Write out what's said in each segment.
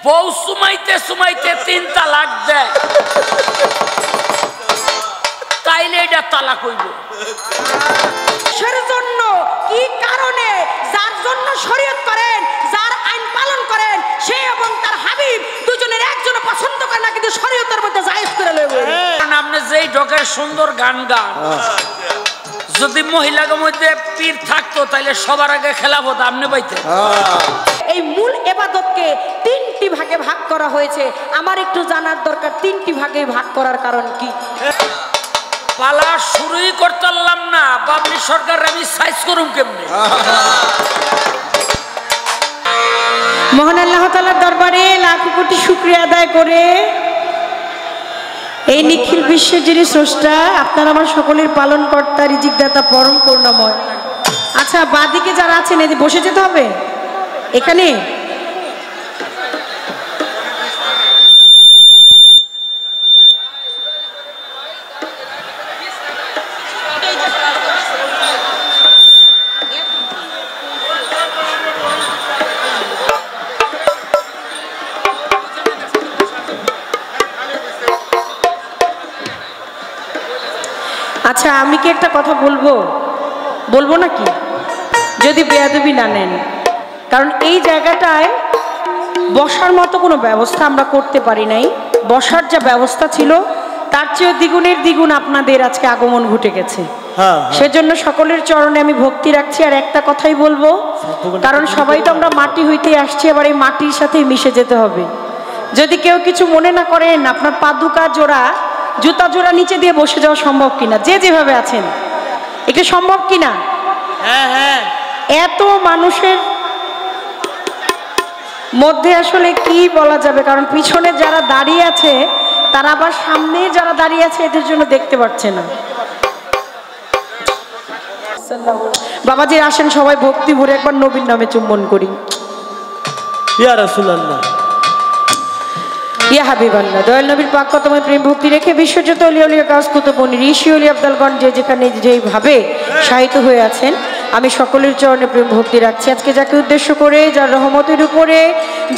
বউ সুমাইতে সুমাইতে 3 তালাক দেয়, তাইলে এটা তালাক হইব। সেজন্য কি কারণে যার জন্য শরীয়ত করেন, যার আইন পালন করেন, সে এবং তার হাবিব দুজনের একজন পছন্দ করে না, কিন্তু শরীয়তের মধ্যে জায়েজ করে লইবে। কারণ আপনি যেই ঢোকের সুন্দর গান গান, যদি মহিলাদের মধ্যে পীর থাকতো তাহলে সবার আগে খেলাফত আপনি পাইতেন। এই মূল ইবাদতকে 3টি ভাগে ভাগ করা হয়েছে। আমার একটু জানার দরকার 3টি ভাগে ভাগ করার কারণ কি? পালা শুরুই করতে পারলাম না, বাবলি সরকার আমি সাইজ করুম কেমনে? মহান আল্লাহ তাআলার দরবারে লাখ কোটি শুকরিয়া আদায় করে এই নিখিল বিশ্বের যিনি স্রষ্টা, আপনার আমার সকলের পালন কর্তা, রিজিকদাতা, পরম করুণাময়। আচ্ছা, বাদিকে যারা আছেন এই বসে যেতে হবে এখানে। আচ্ছা, আমি কি একটা কথা বলবো নাকি, যদি বেয়াদবি না নেন? কারণ এই জায়গাটায় বসার মতো কোনো ব্যবস্থা আমরা করতে পারি নাই। বসার যা ব্যবস্থা ছিল তার চেয়ে দ্বিগুণের দ্বিগুণ আপনাদের আজকে আগমন ঘটে গেছে। সেজন্য সকলের চরণে আমি ভক্তি রাখছি। আর একটা কথাই বলবো, কারণ সবাই তো আমরা মাটি হইতে আসছি, এবার এই মাটির সাথে মিশে যেতে হবে। যদি কেউ কিছু মনে না করেন, আপনার পাদুকা জোড়া, জুতা জোড়া নিচে দিয়ে বসে যাওয়া সম্ভব কিনা? যে যেভাবে আছেন এটা সম্ভব কিনা? হ্যাঁ হ্যাঁ। এত মানুষের মধ্যে আসলে কি বলা যাবে, কারণ পিছনে যারা দাঁড়িয়ে আছে তারা আবার সামনে যারা দাঁড়িয়ে আছে এদের জন্য দেখতে পাচ্ছে না। বাবাজি আসেন, সবাই ভক্তি ভরে একবার নবীর নামে চুম্বন করি। ইয়া রাসূলুল্লাহ, ইয়া হাবিবাল্লাহ। দয়াল নবীর পাক কতময় প্রেম ভক্তি রেখে বিশ্বজাত ওলিয়া উলিয়া কাজ কুতুবনী ঋষি ওলি আব্দালগণ যে যেখানে যেইভাবে শায়িত হয়ে আছেন, আমি সকলের চরণে প্রেম ভক্তি রাখছি। আজকে যাকে উদ্দেশ্য করে, যার রহমতের উপরে,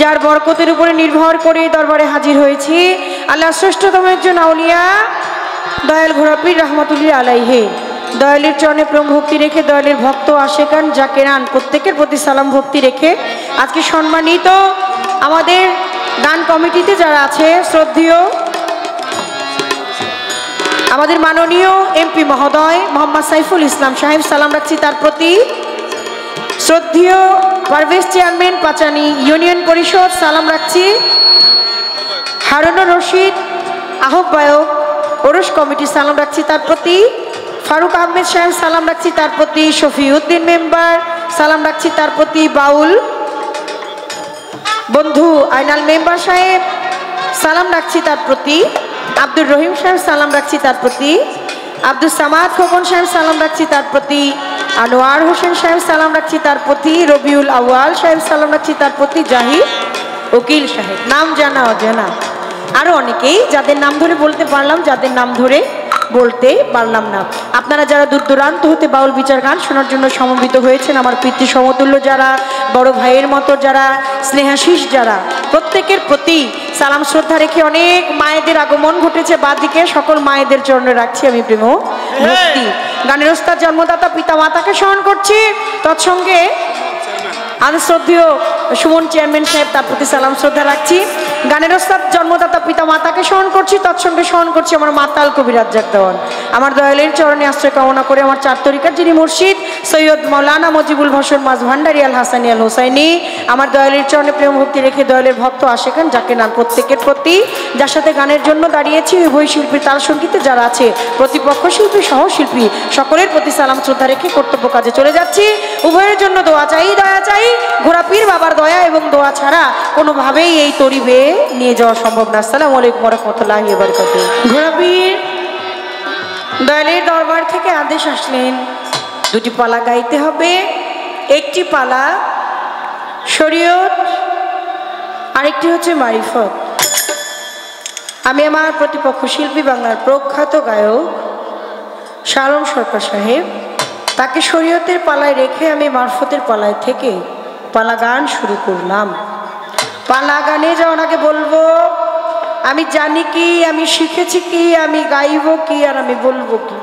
যার বরকতের উপরে নির্ভর করে দরবারে হাজির হয়েছি, আল্লাহ শ্রেষ্ঠতম একজন আউলিয়া দয়াল ঘোড়াপীর রহমতুল্লাহ আলাইহি, দয়ালের চরণে প্রেম ভক্তি রেখে, দয়ালের ভক্ত আশেকান জাকেরান প্রত্যেকের প্রতি সালাম ভক্তি রেখে, আজকে সম্মানিত আমাদের গান কমিটিতে যারা আছে, শ্রদ্ধেয় আমাদের মাননীয় এমপি মহোদয় মোহাম্মদ সাইফুল ইসলাম সাহেব, সালাম রাখছি তার প্রতি। শ্রদ্ধেয় পারভেজ চেয়ারম্যান পাচানি ইউনিয়ন পরিষদ, সালাম রাখছি। হারুনুর রশিদ আহ্বায়ক ওরস কমিটি, সালাম রাখছি তার প্রতি। ফারুক আহমেদ সাহেব, সালাম রাখছি তার প্রতি। শফিউদ্দিন মেম্বার, সালাম রাখছি তার প্রতি। বাউল বন্ধু আইনাল মেম্বার সাহেব, সালাম রাখছি তার প্রতি। আব্দুর রহিম সাহেব, সালাম রাখছি তার প্রতি। আব্দুল সামাদ খোকন সাহেব, সালাম রাখছি তার প্রতি। আনোয়ার হোসেন সাহেব, সালাম রাখছি তার প্রতি। রবিউল আউয়াল সাহেব, সালাম রাখছি তার প্রতি। জাহিদ উকিল সাহেব, নাম জানা অজানা আরো অনেকেই, যাদের নাম ধরে বলতে পারলাম, যাদের নাম ধরে বলতে পারলাম না। আপনারা যারা দূর দূরান্ত হতে বাউল বিচার গান শোনার জন্য সমবেত হয়েছেন, আমার পিতৃ সমতুল্য যারা, বড় ভাইয়ের মতো যারা, স্নেহাশিস যারা, প্রত্যেকের প্রতি সালাম শ্রদ্ধা রেখে অনেক মায়েদের আগমন ঘটেছে বাদিকে, সকল মায়েদের চরণে রাখছি আমি প্রেম ভক্তি। গানের ওস্তাদ জন্মদাতা পিতা মাতাকে স্মরণ করছি, তৎসঙ্গে আমাদের শ্রদ্ধেয় সুমন চেয়ারম্যান সাহেব, তার প্রতি সালাম শ্রদ্ধা রাখছি। গানের ওস্তাদ জন্মদাতা পিতা মাতাকে স্মরণ করছি, তৎসঙ্গে স্মরণ করছি আমার মাতাল কবি রাজ্জাক দেওয়ান। আমার দয়ালের চরণে আশ্রয় কামনা করে আমার 4 তরিকার যিনি মুর্শিদ সৈয়দ মৌলানা মজিবুল ভাষণ মাঝ ভান্ডারি আল হাসানি আল হোসাইনি, আমার দয়ালের চরণে প্রেম ভক্তি রেখে দয়ালের ভক্ত আশেখান যাকে নাম প্রত্যেকের প্রতি, যার সাথে গানের জন্য দাঁড়িয়েছি, উভয় শিল্পী তাল সঙ্গীতে যারা আছে, প্রতিপক্ষ শিল্পী সহশিল্পী, সকলের প্রতি সালাম শ্রদ্ধা রেখে কর্তব্য কাজে চলে যাচ্ছি। উভয়ের জন্য দোয়া চাই, দয়া চাই। ঘোড়াপীর বাবার দয়া এবং দোয়া ছাড়া কোনোভাবেই এই তরি বেয়ে নিয়ে যাওয়া সম্ভব না। আসসালামু আলাইকুম ওয়া রাহমাতুল্লাহি ওয়া বারাকাতুহু। ঘোড়াপীর দয়ালের দরবার থেকে আদেশ আসলেন, 2টি পালা গাইতে হবে। একটি পালা শরীয়ত, আরেকটি হচ্ছে মারিফত। আমি আমার প্রতিপক্ষ শিল্পী বাংলার প্রখ্যাত গায়ক শালম সরকার সাহেব, তাকে শরীয়তের পালায় রেখে আমি মারফতের পালায় থেকে পালা গান শুরু করলাম। পালা গানে যাওয়ার আগে বলবো আমি জানি কি, আমি শিখেছি কি, আমি গাইব কি, আর আমি বলবো কি।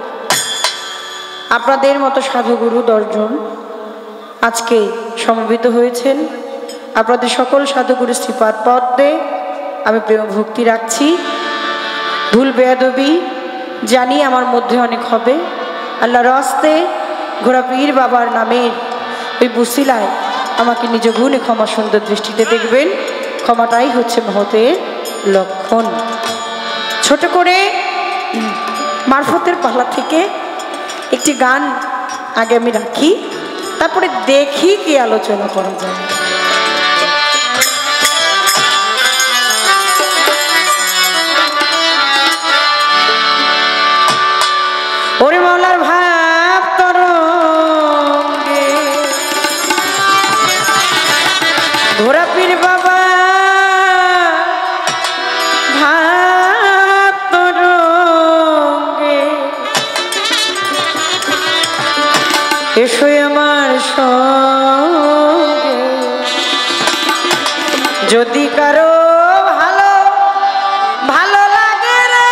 আপনাদের মতো সাধুগুরু 10 জন আজকে সমবেত হয়েছেন। আপনাদের সকল সাধুগুরু শ্রীপাদ পদ্মে আমি প্রেম ভক্তি রাখছি। ভুল বেয়াদবি জানি আমার মধ্যে অনেক হবে। আল্লাহর রাস্তে ঘোড়া পীর বাবার নামের ওই বুসিলায় আমাকে নিজ গুণে ক্ষমা সুন্দর দৃষ্টিতে দেখবেন। ক্ষমাটাই হচ্ছে মহতের লক্ষণ। ছোট করে মারফতের পালা থেকে একটি গান আগে আমি রাখি, তারপরে দেখি কি আলোচনা করা যায়। ওরে মাওলার ভাব তরঙ্গে ঘোড়া পীর বাবা ভাব তরঙ্গে এসো আমার সঙ্গে। যদি কারো ভালো ভালো লাগে রে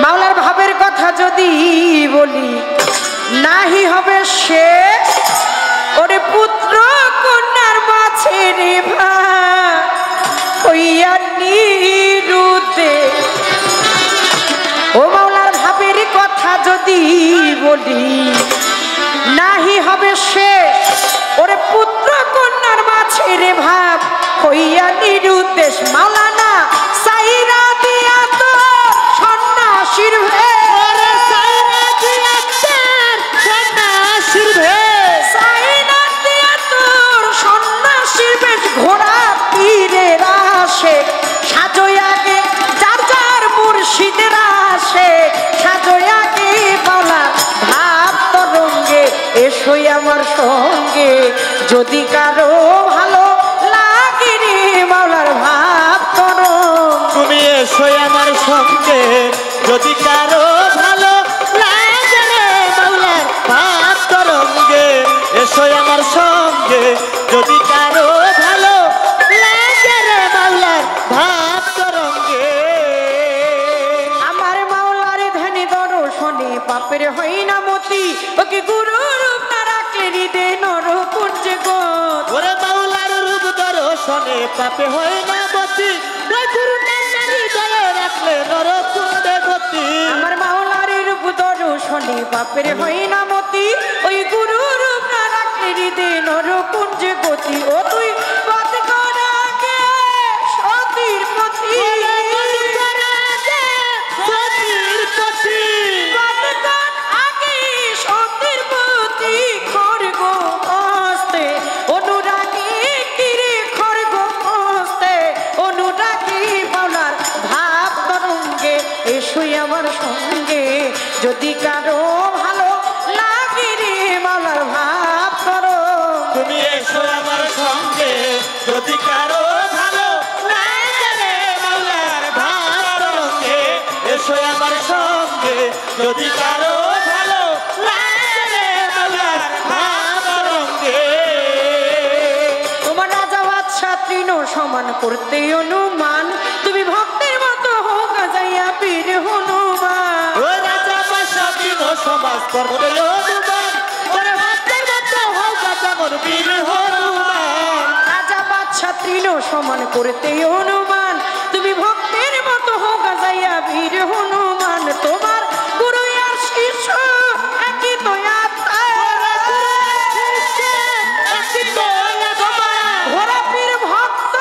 মাওলার ভাবের কথা যদি বলি নাহি হবে শেষ। ওরে পুত্র কন্যার মাঝে রে ভাই হইয়া নিরুদে। ও মাওলার ভাবের কথা যদি বলি নাহি হবে শেষ। ওরে পুত্র কন্যার মাঝে রে ভাব হইয়া নিরুদ্দেশ। মাওলানা সাইরা দিয়া তো সন্ন্যাসীর ভেষ, সন্ন্যাসীর বেশ ঘোড়া পীরের আসে সাজয়াকে যার যার মুর্শিদের আসে সাজয়াকে বাউলা ভাব তরঙ্গে এসোই আমার সঙ্গে। যদি কারো ভালো লাগে রে মাওলার ভাব তরঙ্গ তুমি এসোই আমার সঙ্গে। যদি কারো ভালো লাগে রে মাওলার ভাব তরঙ্গে এসোই আমার সঙ্গে। যদি কারো ভালো লাগে রে মাওলার ভাব তরঙ্গে। আমার মাওলার ধ্যানে দর্শনে পাপের হই না মতি। ওকে গুরু রূপ না রাখলে হৃদে নরকুঞ্জে গত। ওরে মাওলার রূপ দর্শনে পাপে হয় না মতি। ওই গুরু নামের হৃদয়ে রাখলে নরকুণ্ডে গতি। আমার মাওলার রূপ দর্শনে পাপের হই না মতি। ওই গুরু রূপ না রাখলে হৃদে নরকুঞ্জে গতি। ও তুই পথ করাকে সতীর পথি সতীর পথি পথ কর আগে সতীর পথি খড়গ হস্তে অনুরাগী কিরে খড়গ হস্তে অনুরাগী বাউলার ভাব তরঙ্গে এসোই আমার সঙ্গে। যদি কারো ভালো লাগে রে মাওলার ভাব তরঙ্গে। তুমি এসো আমার সঙ্গে। যদি কারো ভালো লাগে রে মাওলার ভাব তরঙ্গে এসো আমার সঙ্গে। যদি কারো ভালো লাগে রে মাওলার ভাব তরঙ্গে। তোমার রাজা বাদশা তৃণ সমান করতে অনুমান। তুমি ভক্তের মতো হোক যাইয়া পীর হনুমান। ও রাজা বাদশা তৃণ সমাজ করতে অনুমান। ওরে ভক্তের মতো হোক যেমন বীর হনুমান। রাজা বাদশা তৃণ সমান করতে অনুমান। তুমি ভক্তের মতো হোক যাইয়া পীর হনুমান। তোমার গুরু আর শিষ্য একই তো ঘোড়া পীর ভক্ত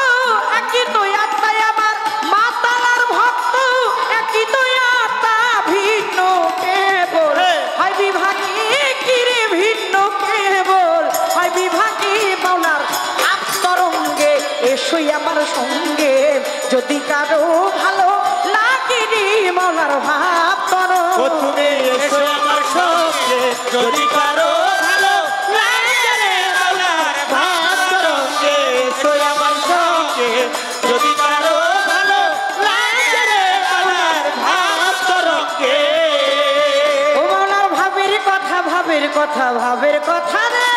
একই তো আত্মায়। আমার মাতালার ভক্ত একই তো আত্মা। ভিন্ন কেবল হয় বিভাগী কিরে ভিন্ন কেবল হয় বিভাগী বাউলার ভাব তরঙ্গে এসোই আমার সঙ্গে। যদি কারো ভালো লাগে রে মাওলার ভাব তরঙ্গে। ও তুমি এসো আমার সঙ্গে যদি কারো ভালো লাগে রে মাওলার ভক্ত রঙ্গে এসো আমার সঙ্গে যদি কারো ভালো লাগে রে মাওলার ভক্ত রঙ্গে ও মাওলার ভাবের কথা ভাবের কথা ভাবের কথা রে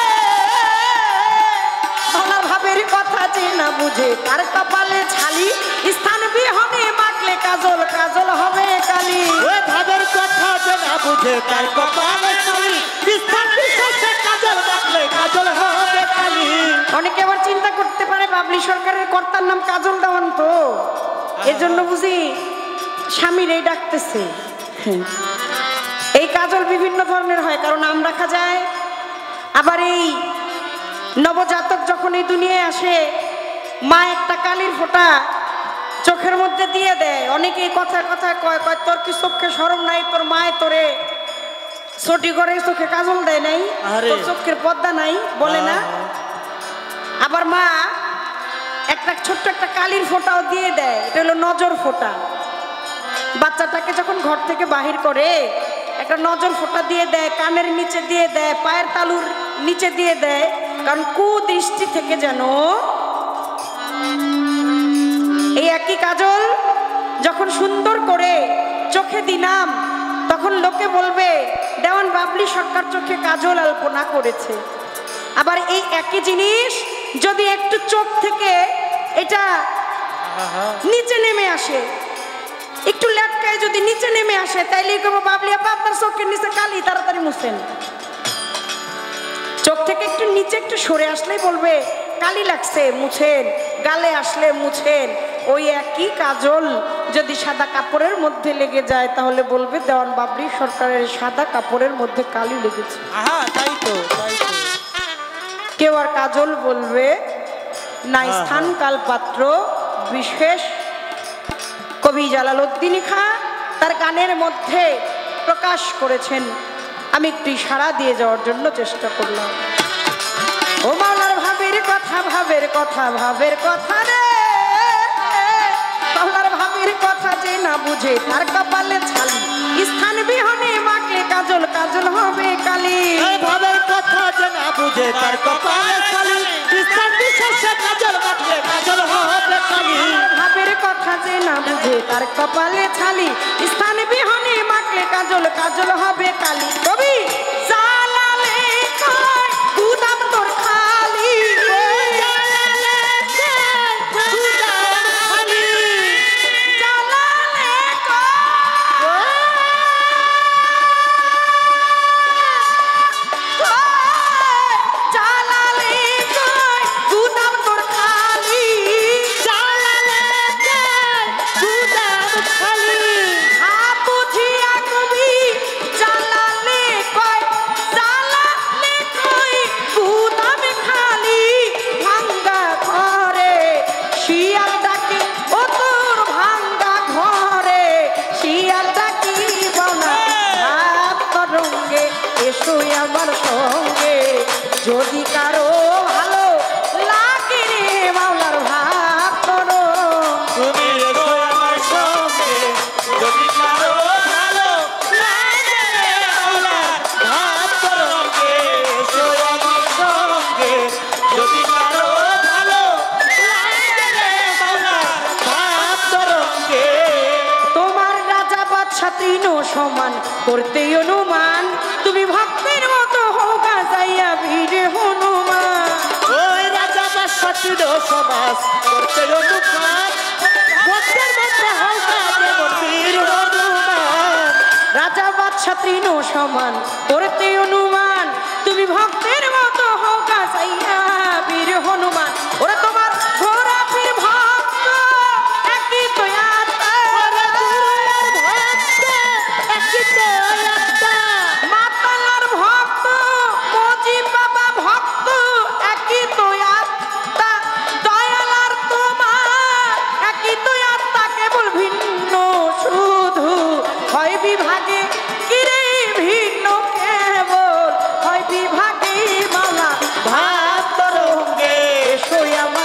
মাওলার ভাবের কথা যে না বুঝে তার কপালে ছালি স্থান বিহনে মাখলে কাজল কাজল হবে কালি ওই ভাবের কথা যে না বুঝে তার কপালে ছালি স্থান বিশেষে কাজল মাখলে কাজল হবে কালি অনেকে আবার চিন্তা করতে পারে বাবলি সরকারের কর্তার নাম কাজল দেওয়ান তো এজন্য বুঝি স্বামীর এই ডাকতেছে এই কাজল বিভিন্ন ধরনের হয় কারণ নাম রাখা যায় আবার এই নবজাতক যখন এই দুনিয়ায় আসে মা একটা কালির ফোঁটা চোখের মধ্যে দিয়ে দেয় অনেকে কথায় কথায় কয় কয় তোর কি চোখে শরম নাই তোর মায় তোরে ছটি করে চোখে কাজল দেয় নাই তোর চোখের পর্দা নাই বলে না আবার মা একটা ছোট্ট একটা কালির ফোঁটাও দিয়ে দেয় এটা হলো নজর ফোঁটা বাচ্চাটাকে যখন ঘর থেকে বাহির করে একটা নজর ফোঁটা দিয়ে দেয় কানের নিচে দিয়ে দেয় পায়ের তালুর নিচে দিয়ে দেয় কারণ কুদৃষ্টি থেকে যেন এই একই কাজল যখন সুন্দর করে চোখে দিলাম তখন লোকে বলবে দেওয়ান বাবলি সরকার চোখে কাজল আলপনা করেছে আবার এই একই জিনিস যদি একটু চোখ থেকে এটা নিচে নেমে আসে একটু লেটকায় যদি নিচে নেমে আসে তাইলে কব বাবলি আপা আপনার চোখের নিচে কালি তাড়াতাড়ি মুছেন চোখ থেকে একটু নিচে একটু সরে আসলেই বলবে কালি লাগছে মুছেন গালে আসলে মুছেন ওই একই কাজল যদি সাদা কাপড়ের মধ্যে লেগে যায় তাহলে বলবে দেওয়ান বাবলি সরকারের সাদা কাপড়ের মধ্যে কালি লেগেছে তাই তো কেউ আর কাজল বলবে না স্থান কাল পাত্র বিশেষ কবি জালালউদ্দিন খাঁ তার গানের মধ্যে প্রকাশ করেছেন আমি একটু ইশারা দিয়ে যাওয়ার জন্য চেষ্টা করলাম ও মাওলার ভাবের কথা ভাবের কথা ভাবের কথা রে মাওলার ভাবের কথা যে না বুঝে তার কপালে ছালি স্থান বিহনে মাকে কাজল কাজল হবে কালি ভাবের কথা যে না বুঝে তার কপালে ছালি স্থান বিশেষে কাজল মাখলে কাজল হবে কালি ভাবের কথা যে না বুঝে তার কপালে ছালি স্থান বিহনে মাখলে কাজল কাজল হবে কালি কবি জালালে কয় গুদাম তোর খালি জালালে গুদাম খালি জালালে জালালে কয় গুদাম তোর খালি জালালে গুদাম খালি বুঝিয়া কবি জালালে কয় গুদাম খালি ভাঙ্গা ঘরে শিয়াল ডাকে ও তোর ভাঙ্গা ঘরে শিয়াল ডাকি বনা ভাব রঙ্গে এসো আমার সঙ্গে যদি কারো ভালো লাগে রে মাওলার ভাব করো তুমি এসো আমার সঙ্গে যদি কারো ভালো লাগে রে মাওলার ভক্ত রঙ্গে এসো আমার সঙ্গে যদি কারো ভালো লাগে রে মাওলার ভক্ত রঙ্গে তোমার রাজা বাদশা তৃণ সমান করতে অনুমান তুমি ভক্তের মতো হোগা যাইয়া ভিড়ে হনুমান ওই রাজা বাদশাহীর সমাজ করতে অনুমান ভক্তের মধ্যে হালকা যেমন বীর হনুমান রাজা বাদশা তৃণ সমান করতে অনুমান তুমি ভক্তের মতো হোগা যাইয়া বীর হনুমান ওরা তোমার ঘোড়া পীর ভক্ত একই তো আত্মা মাতালার ভক্ত মজি বাবা ভক্ত একই তো আত্মা দয়ালার তোমার একই তো আত্মা কেবল ভিন্ন শুধু হয় বিভাগে কিরে ভিন্ন কেবল হয় বিভাগে মালা ভক্ত রঙ্গে এসো আমার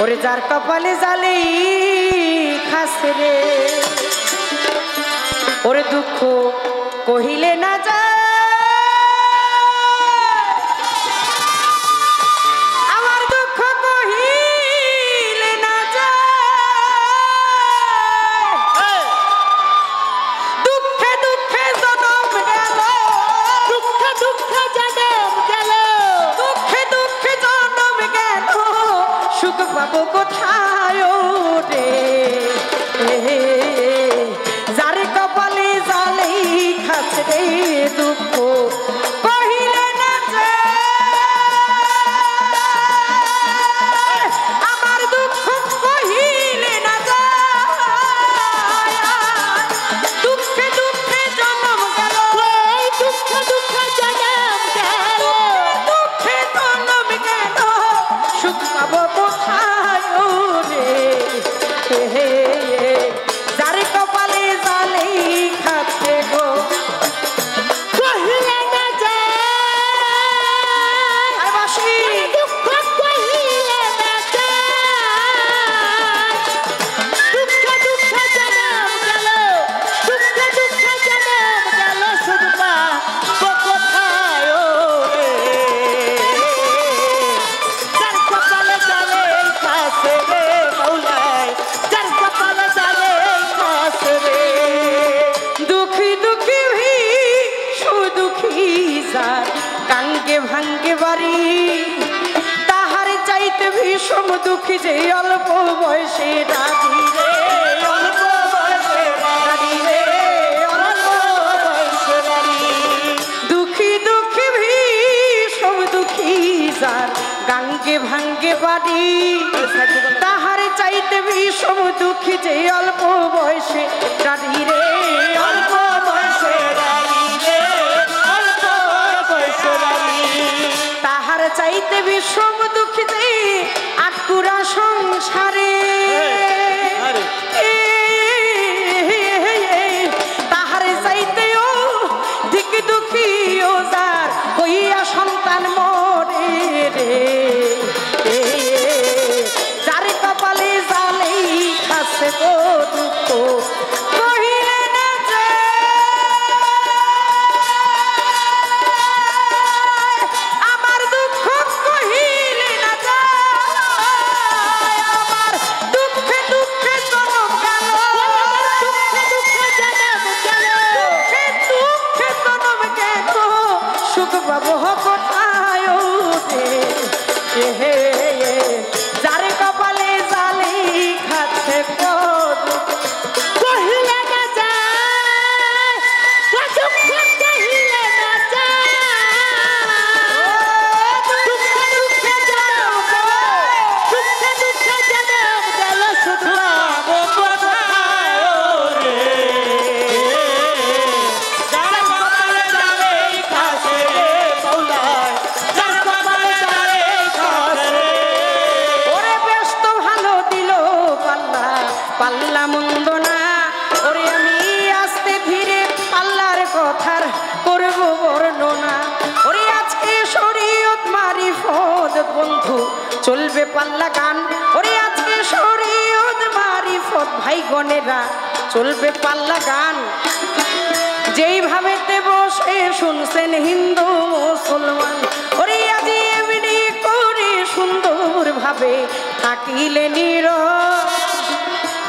ওরে যার কপালে জালেই খাসে রে ওরে দুঃখ কহিলে না যায় আমার দুঃখ কহিলে না যায় দুঃখে দুঃখে জনম গেল দুঃখে দুঃখে জনম গেল দুঃখে দুঃখে জনম গেল সুখ পাবো কোথায় রে যার কপালে জালেই খাচ্ছে রে দুঃখ কহিলে না যায় আমার দুঃখ কহিলে না যায় দুঃখে দুঃখে জন্ম গেল দুঃখে দুঃখে জন্ম গেল দুঃখে জন্ম গেল সুখ পাবো কোথায় রে যার কপালে জালেই খাচ্ছে গো কহিলে না যায় বাসি দুঃখ কহিলে না যায় দুঃখে দুঃখে জন্ম গেল দুঃখে দুঃখে জন্ম গেল শুধু পাবো কোথায় রে যার কপালে জালেই খাচ্ছে রে মৌলায় যার কপালে জালেই খাচ্ছে রে দুঃখী দুঃখী ভি সুদুঃখী যার কাঙ্গে ভাঙ্গে বাড়ি তাহার চাইতে ভীষণ দুঃখী যে অল্প বয়সে রাধি রে অল্প বয়সে রাধি রে অল্প বয়সে রাধি দুঃখী দুঃখী ভীষণ দুঃখী যার গাঙ্গে ভাঙ্গে বাড়ি তাহার চাইতে ভীষণ দুঃখী যে অল্প বয়সে রাধি রে অল্প বয়সে রাধি রে অল্প বয়সে রাধি তাহার চাইতে ভীষণ দুঃখী যে আটকুরা সংসারে তাহার চাইতেও দিক দুঃখী ও যার হইয়া সন্তান মরে রে যার কপালে জালেই খাচ্ছে গো দুঃখ কহিলে না যায় আমার দুঃখ কহিলে না যায় আমার দুঃখে দুঃখে জন্ম গেল দুঃখে দুঃখে জন্ম গেল দুঃখে দুঃখে জন্ম গেল সুখ পাবো কোথায় রে যার কপালে জালেই খাচ্ছে গো কহিলে না যায় দুঃখ কহিলে না যায় দুঃখে দুঃখে জন্ম গেল দুঃখে দুঃখে জন্ম গেল শুধু পাবো কোথায় রে যার কপালে জালেই খাচ্ছে রে মৌলায় যার কপালে জালেই খাচ্ছে রে ওরে বেশ তো ভালো দিল পাল্লা পাল্লা মন্দ না ওরে আমি আস্তে ধীরে পাল্লার কথার করব বর্ণনা ওরে আজকে শরীয়ত মারিফত বন্ধু চলবে পাল্লা গান ওরে আজকে শরীয়ত মারিফত ভাই গণেরা চলবে পাল্লা গান যেইভাবে বসে শুনছেন হিন্দু মুসলমান ওরে আজ এমনি করে সুন্দর ভাবে থাকিলে নীরব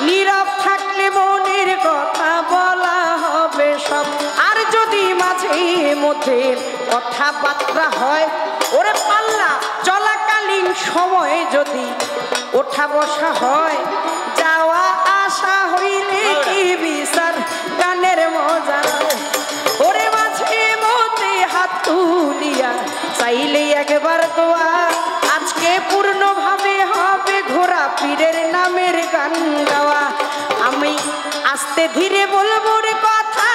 নীরব থাকলে মনের কথা বলা হবে সব আর যদি মাঝে মধ্যে কথাবার্তা হয় ওরে পাল্লা চলাকালীন সময়ে যদি ওঠা বসা হয় যাওয়া আসা হইলে কি বিচার গানের মজা ওরে মাঝে মধ্যে হাত তুলিয়া চাইলে একবার দোয়া আজকে পূর্ণভাবে হবে ঘোড়া পীরের নামের গান গাওয়া আমি আস্তে ধীরে বলবো রে কথা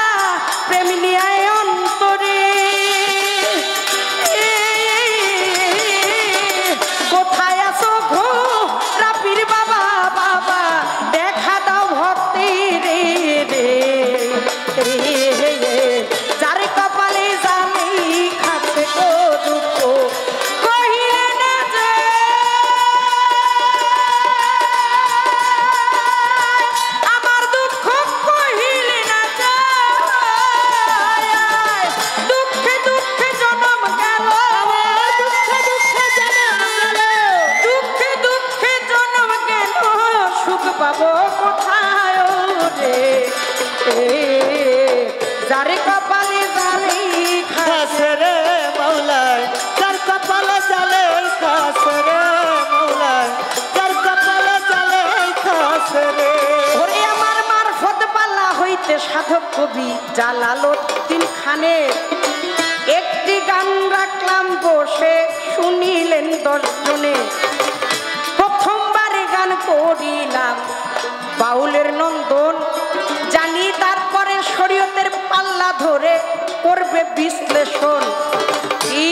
প্রেম নিয়ে অন্তরে কোথায় আসো ঘোড়া পীর বাবা বাবা দেখা দাও ভক্তি রে রে যার কপালে জালেই খাচ্ছে গো দুঃখ কহিলে না যায় গো কোথায় রে যারে কপালে জালে খাসে রে মৌলায় যার কপালে জালে খাসে রে মৌলায় যার কপালে জালে খাসে রে ওরে আমার মারফত পাল্লা হইতে সাধক কবি জালালউদ্দিন খানের একটি গান রাখলাম বসে শুনিলেন 10 জনে প্রথমবারে গান করিলাম বাউলের নন্দন জানি তারপরে শরীয়তের পাল্লা ধরে করবে বিশ্লেষণ কি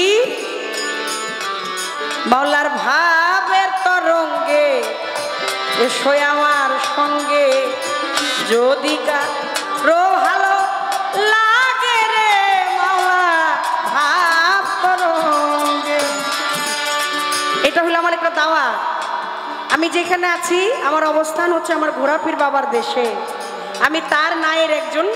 মাওলার ভাবের তরঙ্গে এসো আমার সঙ্গে যদি কারো ভালো লাগে রে মাওলা ভাব তরঙ্গে। এটা হলো আমার একটা দাওয়া। আমি যেখানে আছি আমার অবস্থান হচ্ছে আমার ঘোরাপির বাবার দেশে। আমি তার নায়ের একজন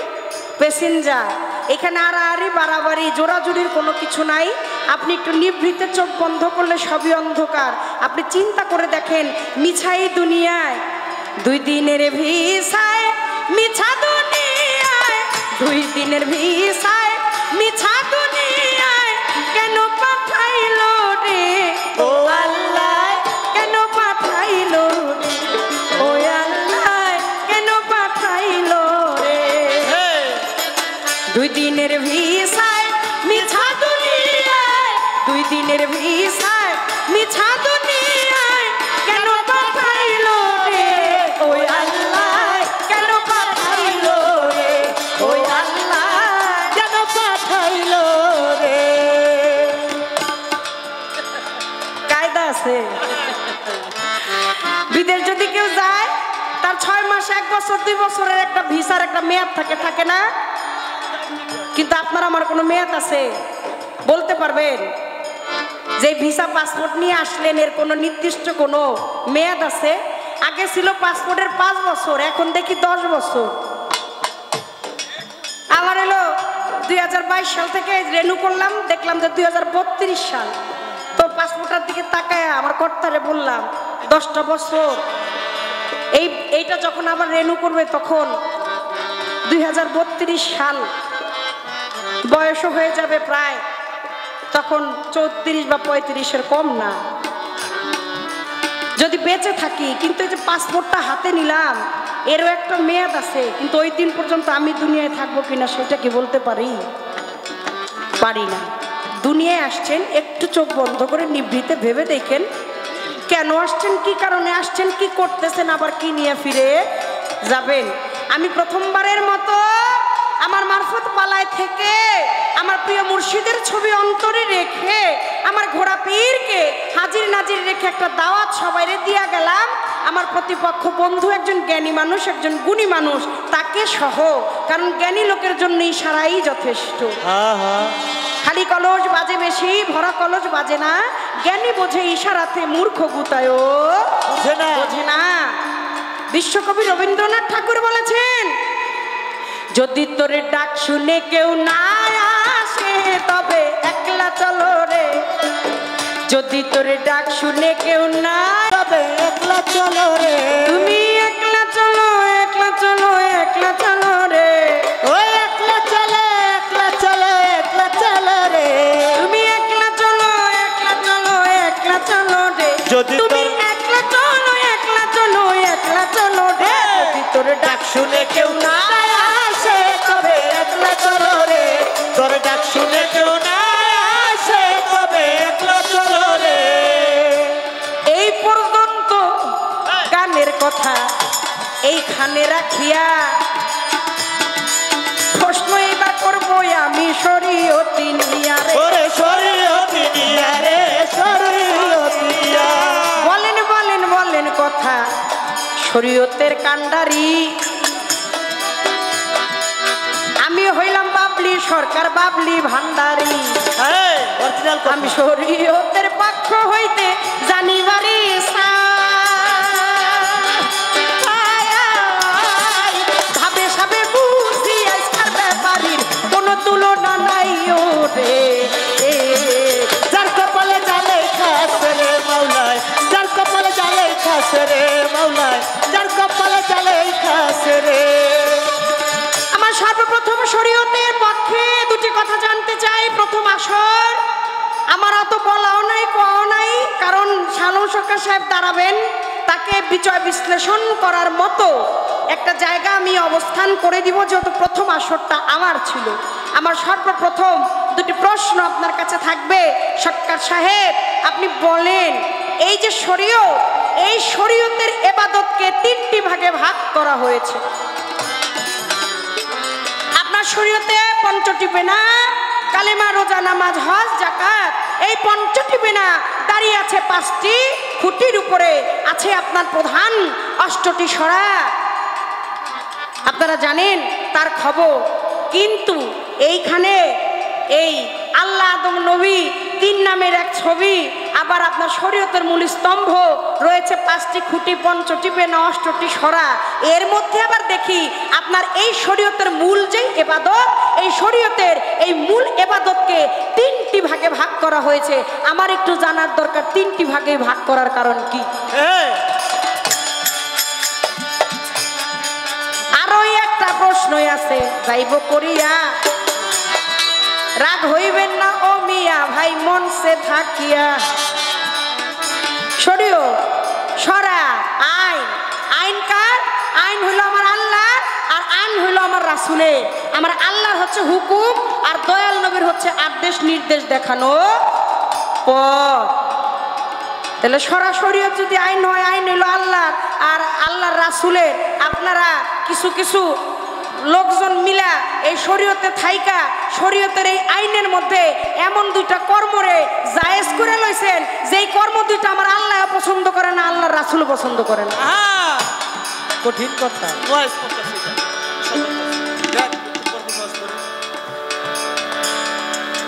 প্যাসেঞ্জার। এখানে আড়াআড়ি বাড়াবাড়ি জোরাজুরির কোনো কিছু নাই। আপনি একটু নিভৃতে চোখ বন্ধ করলে সবই অন্ধকার। আপনি চিন্তা করে দেখেন মিছাই দুনিয়ায় 2 দিনের ভিসায় মিছা দুনিয়ায় 2 দিনের ভিসায় মিছা দুনিয়ায় কেন পাঠাইলো রে ও আল্লাহ কেন পাঠাইলো রে ও আল্লাহ কেন পাঠাইলো রে 2 দিনের ভিসায় মিছা দুনিয়ায় 2 দিনের ভিসায় মিছা দুনিয়ায় কেন পাঠাইলো রে ও আল্লাহ কেন পাঠাইলো রে ও আল্লাহ কেন পাঠাইলো রে কায়দা আছে। বিদেশ যদি কেউ যায় তার 6 মাস 1 বছর 2 বছরের একটা ভিসার একটা মেয়াদ থাকে না? কিন্তু আপনার আমার কোনো মেয়াদ আছে বলতে পারবেন? যে ভিসা পাসপোর্ট নিয়ে আসলেন এর কোনো নির্দিষ্ট কোনো মেয়াদ আছে? আগে ছিল পাসপোর্টের 5 বছর, এখন দেখি 10 বছর। আমার হলো 2022 সাল থেকে রেনু করলাম, দেখলাম যে 2032 সাল। তো পাসপোর্টের দিকে তাকায় আমার কর্তারে বললাম 10টা বছর। এইটা যখন আবার রেনু করবে তখন 2032 সাল বয়সও হয়ে যাবে প্রায়, তখন 34 বা 35-এর কম না যদি বেঁচে থাকি। কিন্তু এই যে পাসপোর্টটা হাতে নিলাম এরও একটা মেয়াদ আছে, কিন্তু ওই দিন পর্যন্ত আমি দুনিয়ায় থাকবো কিনা সেটা কি বলতে পারি না। দুনিয়ায় আসছেন একটু চোখ বন্ধ করে নিভৃতে ভেবে দেখেন কেন আসছেন, কি কারণে আসছেন, কি করতেছেন, আবার কি নিয়ে ফিরে যাবেন। আমি প্রথমবারের মতো আমার মারফত পালায় থেকে আমার প্রিয় মুর্শিদের ছবি অন্তরে রেখে আমার ঘোড়া পীরকে হাজির নাজির রেখে একটা দাওয়াত সবাইরে দিয়া গেলাম। আমার প্রতিপক্ষ বন্ধু একজন জ্ঞানী মানুষ, একজন গুণী মানুষ, তাকে সহ, কারণ জ্ঞানী লোকের জন্য ইশারাই যথেষ্ট। খালি কলস বাজে বেশি, ভরা কলস বাজে না। জ্ঞানী বোঝে ইশারাতে, মূর্খ গুতায়ও বোঝে না। বিশ্বকবি রবীন্দ্রনাথ ঠাকুর বলেছেন, যদি তোর ডাক শুনে কেউ না আসে তবে একলা চলো রে। যদি তোর ডাক শুনে কেউ না তবে একলা চলো রে। তুমি একলা চলো, একলা চলো, একলা চলো রে। ও একলা চলো, একলা চলো, একলা চলো রে। তুমি একলা চলো, একলা চলো, একলা চলো রে। যদি তুমি একলা চলো, একলা চলো, একলা চলো রে। যদি তোর ডাক শুনে কেউ না আসে তবে একলা চলো রে। তোর ডাক শুনে কেউ না আসে তবে একলা চলো রে। এই পর্যন্ত গানের কথা এইখানে রাখিয়া প্রশ্ন এবার করবো আমি শরীয়তি নিয়া রে। ওরে শরীয়তি নিয়া রে, শরীয়তি নিয়া। বলেন বলেন বলেন কথা শরীয়তের কান্ডারি। আমি হইলাম বাবলি সরকার, বাবলি ভান্ডারি। অরিজিনাল আমি শরীয়তের পক্ষ হইতে জানিবারি ভাবে সাবে বুঝি আজকার ব্যাপারীর কোনো তুলনা নাই ও রে। যার কপালে জালে খাস রে মাওলায়, যার কপালে জালে খাস রে মাওলায়, যার কপালে প্রথম শরীয়তের পক্ষে দুটি কথা জানতে চাই। প্রথম আসর আমার অত বলাও নাই কোয়াও নাই, কারণ শালম সরকার সাহেব দাঁড়াবেন, তাকে বিচার বিশ্লেষণ করার মতো একটা জায়গা আমি অবস্থান করে দিব, যেহেতু প্রথম আসরটা আমার ছিল। আমার সর্বপ্রথম দুটি প্রশ্ন আপনার কাছে থাকবে। সরকার সাহেব, আপনি বলেন, এই যে শরীয়ত, এই শরীয়তের ইবাদতকে তিনটি ভাগে ভাগ করা হয়েছে। আপনার শরীয়তে পঞ্চটি বেনা, কালেমা, রোজা, নামাজ, হজ, যাকাত, এই পঞ্চটি বেনা দাঁড়িয়ে আছে পাঁচটি খুঁটির উপরে, আছে আপনার প্রধান অষ্টটি সরা। আপনারা জানেন তার খবর, কিন্তু এইখানে এই আল্লাহ আদম নবী তিন নামের এক ছবি, আবার আপনার শরীয়তের মূল স্তম্ভ রয়েছে পাঁচটি খুঁটি, পঞ্চটি বেনা, অষ্টটি সরা। এর মধ্যে আবার দেখি আপনার এই শরীয়তের মূল যেই ইবাদত, এই শরীয়তের এই মূল ইবাদতকে তিনটি ভাগে ভাগ করা হয়েছে। আমার একটু জানার দরকার, তিনটি ভাগে ভাগ করার কারণ কি? আরো একটা প্রশ্নই আছে, যাইব করিয়া, রাগ হইবেন না ও মিয়া ভাই মনসে থাকিয়া। শরীয়ত, সরা, আইন। আইন কার? আইন হইল আমার আল্লাহ, আর আইন হইল আমার রাসূলের। আমার আল্লাহর হচ্ছে হুকুম, আর দয়াল নবীর হচ্ছে আদেশ নির্দেশ দেখানো পথ। তাহলে সরাসরিয়ত যদি আইন হয়, আইন হইল আল্লাহ আর আল্লাহর রাসূলের। আপনারা কিছু কিছু লোকজন মিলা এই শরীয়তে থাইকা শরীয়তের এই আইনের মধ্যে এমন দুইটা কর্মরে জায়েজ করে লইছেন, যেই কর্ম দুইটা আমার আল্লাহ পছন্দ করে না, আল্লাহর রাসূল পছন্দ করে না। কঠিন কথা।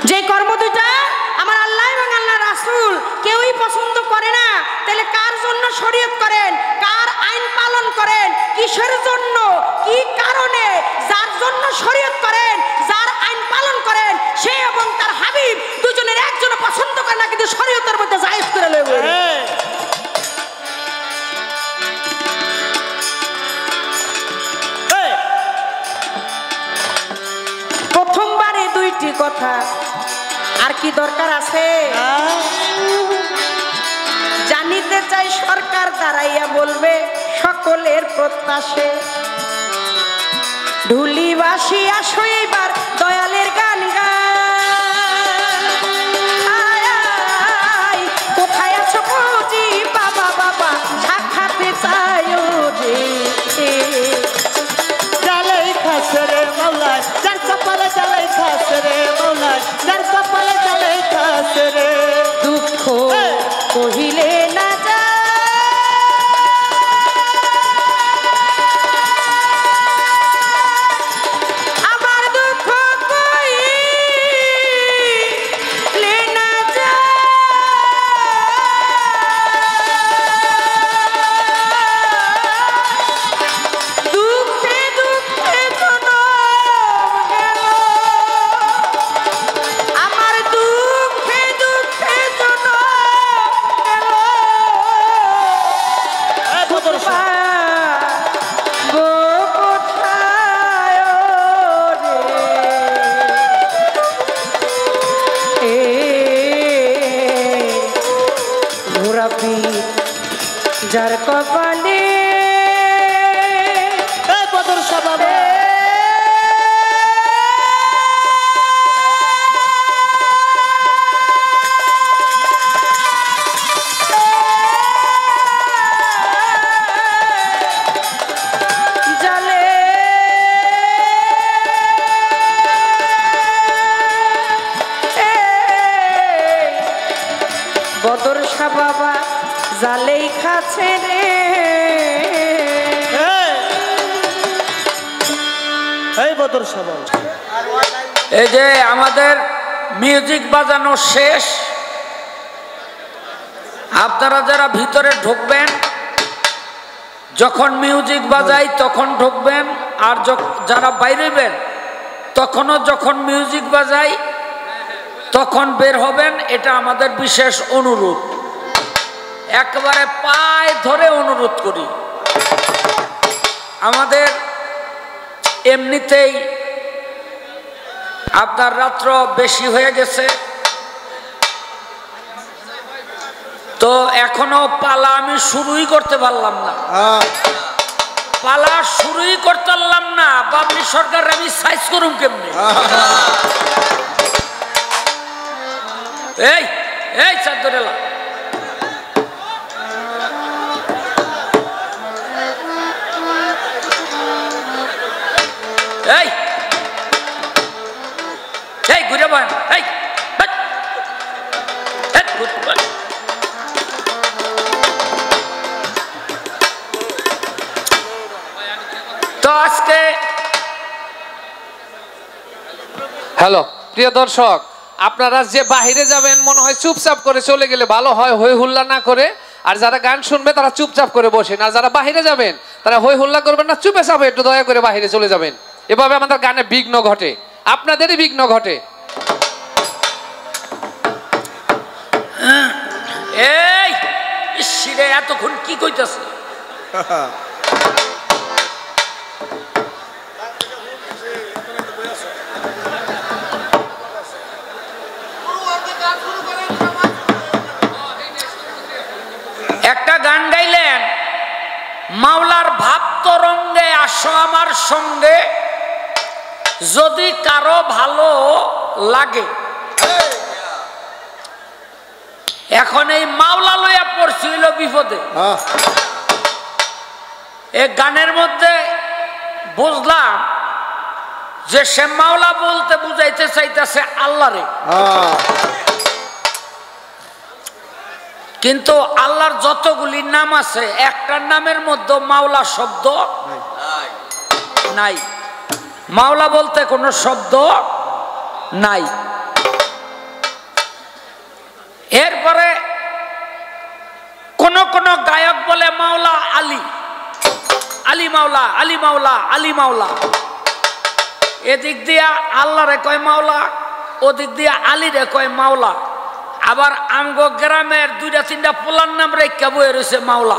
যে কর্ম দুইটা আমার আল্লাহ এবং আল্লাহ রাসূল কেউই পছন্দ করে না, তাহলে কার জন্য শরীয়ত করেন, কার আইন পালন করেন, কিসের জন্য, কি কারণে? যার জন্য শরীয়ত করেন, যার আইন পালন করেন, সে এবং তার হাবিব দুজনের একজন পছন্দ করে না, কিন্তু শরীয়তের মধ্যে জায়েজ করে লইবে। প্রথমবারে দুইটি কথা, আর কি দরকার আছে? জানিতে চাই সরকার দাঁড়াইয়া বলবে সকলের প্রত্যাশে, ঢুলি বাসিয়া শৈবার দয়ালের গান গায়। কোথায় আছো বুঝি বাবা বাবা, সাক্ষাতে চাই রে। জ্বালাই খাসে রে মৌলায়, যার কপালে জ্বালাই খাসে রে মৌলায়, যার কপালে জ্বালাই খাসে রে। দুঃখ কহিলে না যায়, আমার দুঃখ কহিলে না যায়। দুঃখে দুঃখে জনম গেল, আমার দুঃখে দুঃখে জনম গেল। গো কোথায় রে? ঘোরাপি যার কপালে বদর বাবা, জালে বদর শাহ বাবা জালেই খাচ্ছে রে। এই বদর বাবা, এই যে আমাদের মিউজিক বাজানো শেষ, আপনারা যারা ভিতরে ঢুকবেন, যখন মিউজিক বাজাই তখন ঢুকবেন, আর যারা বাইরেবেন তখনও যখন মিউজিক বাজাই তখন বের হবেন। এটা আমাদের বিশেষ অনুরোধ, একবারে পায়ে ধরে অনুরোধ করি। আমাদের এমনিতেই আপনার রাত্র বেশি হয়ে গেছে, তো এখনো পালা আমি শুরুই করতে পারলাম না। পালা শুরুই করতে পারলাম না, বাবলি সরকার আমি সাইজ করুম কেমনে? এই এই চাঁদরেলা এই এই ঘুরে বল, এই তো আজকে হ্যালো প্রিয় দর্শক, আপনারা যে বাহিরে যাবেন মনে হয় চুপচাপ করে চলে গেলে ভালো হয়, হই হুল্লা না করে। আর যারা গান শুনবে তারা চুপচাপ করে বসেন, আর যারা বাহিরে যাবেন তারা হই হুল্লা করবেন না, চুপে চাপে একটু দয়া করে বাহিরে চলে যাবেন। এভাবে আমাদের গানে বিঘ্ন ঘটে, আপনাদেরই বিঘ্ন ঘটে। এই ইসিরে এতক্ষণ কি কইতাছে? একটা গান গাইলেন, মাওলার ভাব তরঙ্গে আসো আমার সঙ্গে, যদি কারো ভালো লাগে। এখন এই মাওলা লইয়া পড়ছিল বিপদে। এই গানের মধ্যে বুঝলাম যে সে মাওলা বলতে বুঝাইতে চাইতেছে আল্লাহরে, কিন্তু আল্লাহর যতগুলি নাম আছে একটা নামের মধ্যে মাওলা শব্দ নাই। মাওলা বলতে কোনো শব্দ নাই। এরপরে কোন কোন গায়ক বলে মাওলা আলী, আলী মাওলা, আলী মাওলা, আলী মাওলা। এদিক দিয়া আল্লাহ রে কয় মাওলা, ওদিক দিয়া আলী রে কয় মাওলা। আবার আমগো গ্রামের দুইটা তিনটা পোলার নাম রেখা বয়ে রয়েছে মাওলা।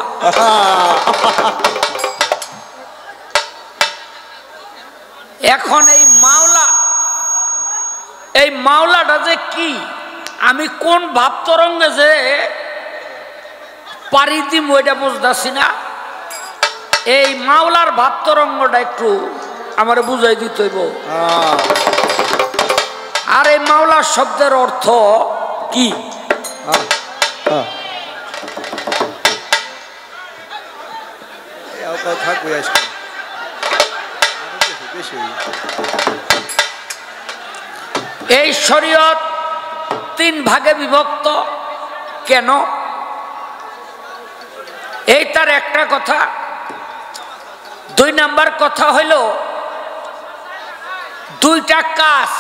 এখন এই মাওলা, এই মাওলাটা যে কি, আমি কোন ভাব তরঙ্গে যে পারি দিম ওইটা বুঝতেছি না। এই মাওলার ভাব তরঙ্গটা একটু আমার বুঝাই দিতে হইব। আর এই মাওলা শব্দের অর্থ কি? এই শরীয়ত তিন ভাগে বিভক্ত কেন? এই তার একটা কথা। দুই নাম্বার কথা হইল দুইটা কাজ।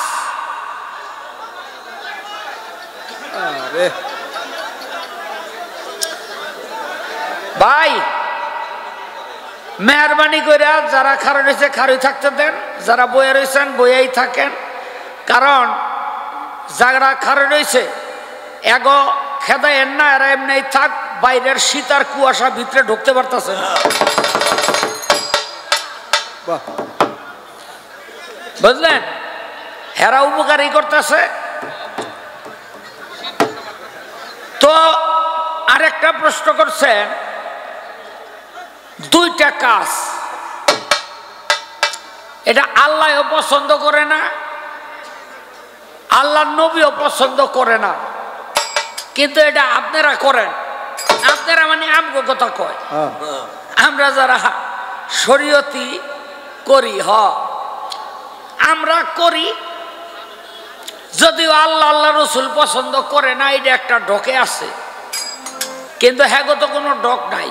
ভাই মেহরবানি করে যারা খাড়া রয়েছে খাড়ি থাকতে দেন, যারা বয়ে রয়েছেন বইয়াই থাকেন। কারণ যারা খাড়া রয়েছে এগো খেদায়েন না, এরা এমনি থাক, বাইরের শীত আর কুয়াশা ভিতরে ঢুকতে পারতেছে না, বুঝলেন? হেরা উপকারী করতেছে। তো আরেকটা প্রশ্ন করছেন, দুইটা কাজ, এটা আল্লাহও পছন্দ করে না, আল্লাহর নবীও পছন্দ করে না, কিন্তু এটা আপনারা করেন। আপনারা মানে আমগো কথা কয়, আমরা যারা শরীয়তি করি, আমরা করি, যদিও আল্লাহ আল্লাহ রসুল পছন্দ করে না, এটা একটা ঢোকে আছে, কিন্তু হ্যাঁ তো কোনো ডক নাই।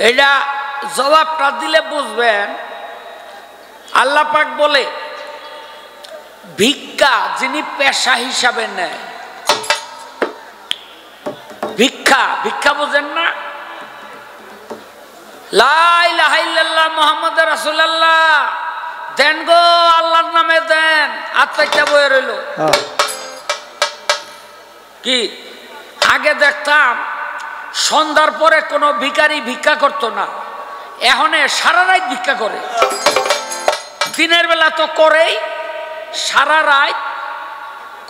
এটা জবাবটা দিলে বুঝবেন। আল্লাহ পাক বলে ভিক্ষা যিনি পেশা হিসাবে নেয়, ভিক্ষা, ভিক্ষা বোঝেন না? লা ইলাহা ইল্লাল্লাহ মুহাম্মদ রাসূলুল্লাহ দেন গো, আল্লাহর নামে দেন, আত্মাটা বয়ে রইল। কি আগে দেখতাম সন্ধ্যার পরে কোনো ভিখারি ভিক্ষা করতো না, এখন সারা রাত ভিক্ষা করে। দিনের বেলা তো করেই, সারা রাত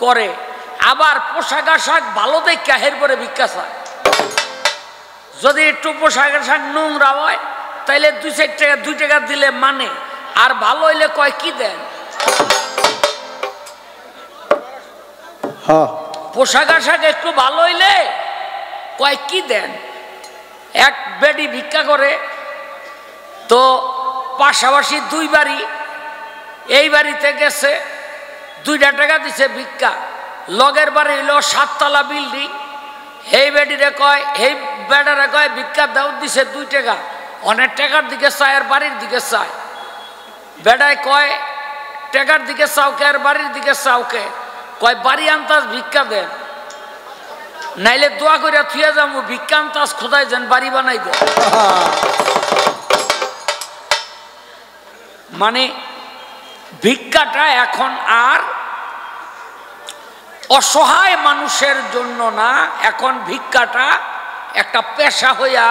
করে, আবার পোশাক আশাক ভালো দেখে এরপরে ভিক্ষা চায়। যদি একটু পোশাক আশাক নোংরা হয় তাইলে 2 টাকা 2 টাকা দিলে মানে, আর ভালো হইলে কয় কি দেন। পোশাক আশাক একটু ভালো হইলে কয় কি দেন। এক বেডি ভিক্ষা করে, তো পাশাপাশি 2 বাড়ি, এই বাড়িতে গেছে 2টা টাকা দিছে ভিক্ষা, লগের বাড়ি হইল 7 তলা বিল্ডিং, এই বেডিরে কয়, এই বেডারে কয় ভিক্ষা দাও, দিছে 2 টাকা, অনেক টাকার দিকে চায় আর বাড়ির দিকে চায়। বেডায় কয় টাকার দিকে চাওকে আর বাড়ির দিকে চাওকে, কয় বাড়ি আন্তাজ ভিক্ষা দেন, নাইলে দোয়া করে থুয়ে যাবো, ভিক্ষা আন্তাজ খোদায় যেন বাড়ি বানাই দেয়। মানে ভিক্ষাটা এখন আর অসহায় মানুষের জন্য না, এখন ভিক্ষাটা একটা পেশা হইয়া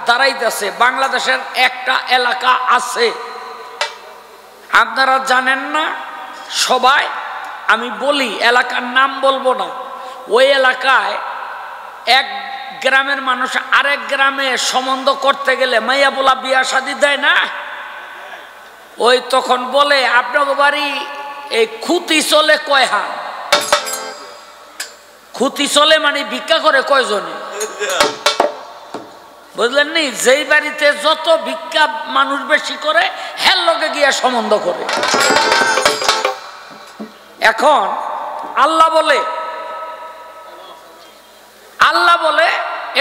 দাঁড়াইতেছে। বাংলাদেশের একটা এলাকা আছে, আপনারা জানেন না সবাই, আমি বলি, এলাকার নাম বলবো না। ওই এলাকায় এক গ্রামের মানুষ আরেক গ্রামে সম্বন্ধ করতে গেলে মাইয়া বলা বিয়া শাদী দেয় না, ওই তখন বলে আপনার বাড়ি এই খুঁতি চলে কয় হান। খুঁতি চলে মানে ভিক্ষা করে কয়জনে, বুঝলেন নি? যেই বাড়িতে যত ভিক্ষা মানুষ বেশি করে, হের লগে গিয়া সম্বন্ধ করে। এখন আল্লাহ বলে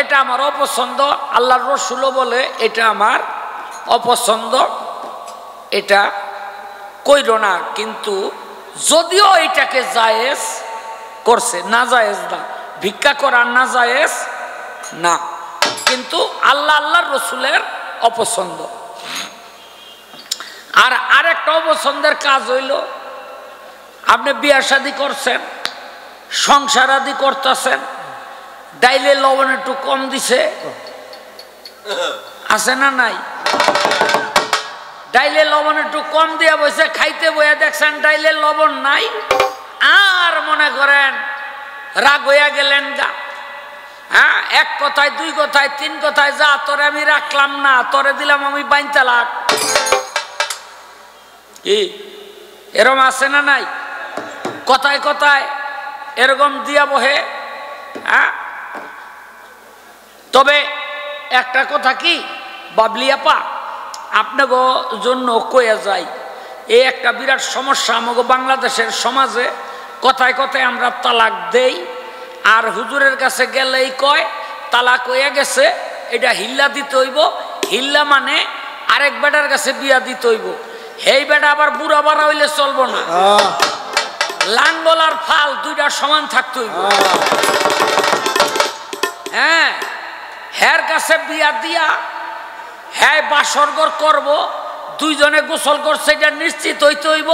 এটা আমার অপছন্দ, আল্লাহর রাসূলও বলে এটা আমার অপছন্দ, এটা কইরো না। কিন্তু যদিও এটাকে জায়েজ করছে, না জায়েজ না, ভিক্ষা করা না জায়েজ না, কিন্তু আল্লাহর রাসূলের অপছন্দ। আর আরেকটা অপছন্দের কাজ হইল, আপনি বিয়া শাদী করছেন, সংসার আদি করতেছেন, ডাইলে লবণ একটু কম দিছে, আছে না নাই? ডাইলে লবণ একটু কম দিয়া বসে খাইতে বইয়া দেখছেন ডাইলে লবণ নাই, আর মনে করেন রাগ হইয়া গেলেন গা। হ্যাঁ, 1 কথায় 2 কথায় 3 কথায়, যা তোরে আমি রাখলাম না, তোরে দিলাম আমি 22 তালাক। কি এরকম আছে না নাই? কথায় কথায় এরকম দিয়া বহে। হ্যাঁ, তবে একটা কথা কি বাবলি আপা, আপনাকে জন্য কয়ে যাই, এই একটা বিরাট সমস্যা আমাকে বাংলাদেশের সমাজে। কথায় কথায় আমরা তালাক দেই, আর হুজুরের কাছে গেলেই কয় তালাক হয়ে গেছে, এটা হিল্লা দিতে হইব। হিল্লা মানে আরেক বেটার কাছে বিয়া দিতে হইব। এই বেটা আবার বুড়া বাড়া হইলে চলবো না, লাঙ্গল আর ফাল 2টা সমান থাকতে হইব। হ্যাঁ, হের কাছে বিয়া দিয়া হ্যাঁ বাসরঘর করব, 2 জনে গোসল করছে এটা নিশ্চিত হইতে হইব।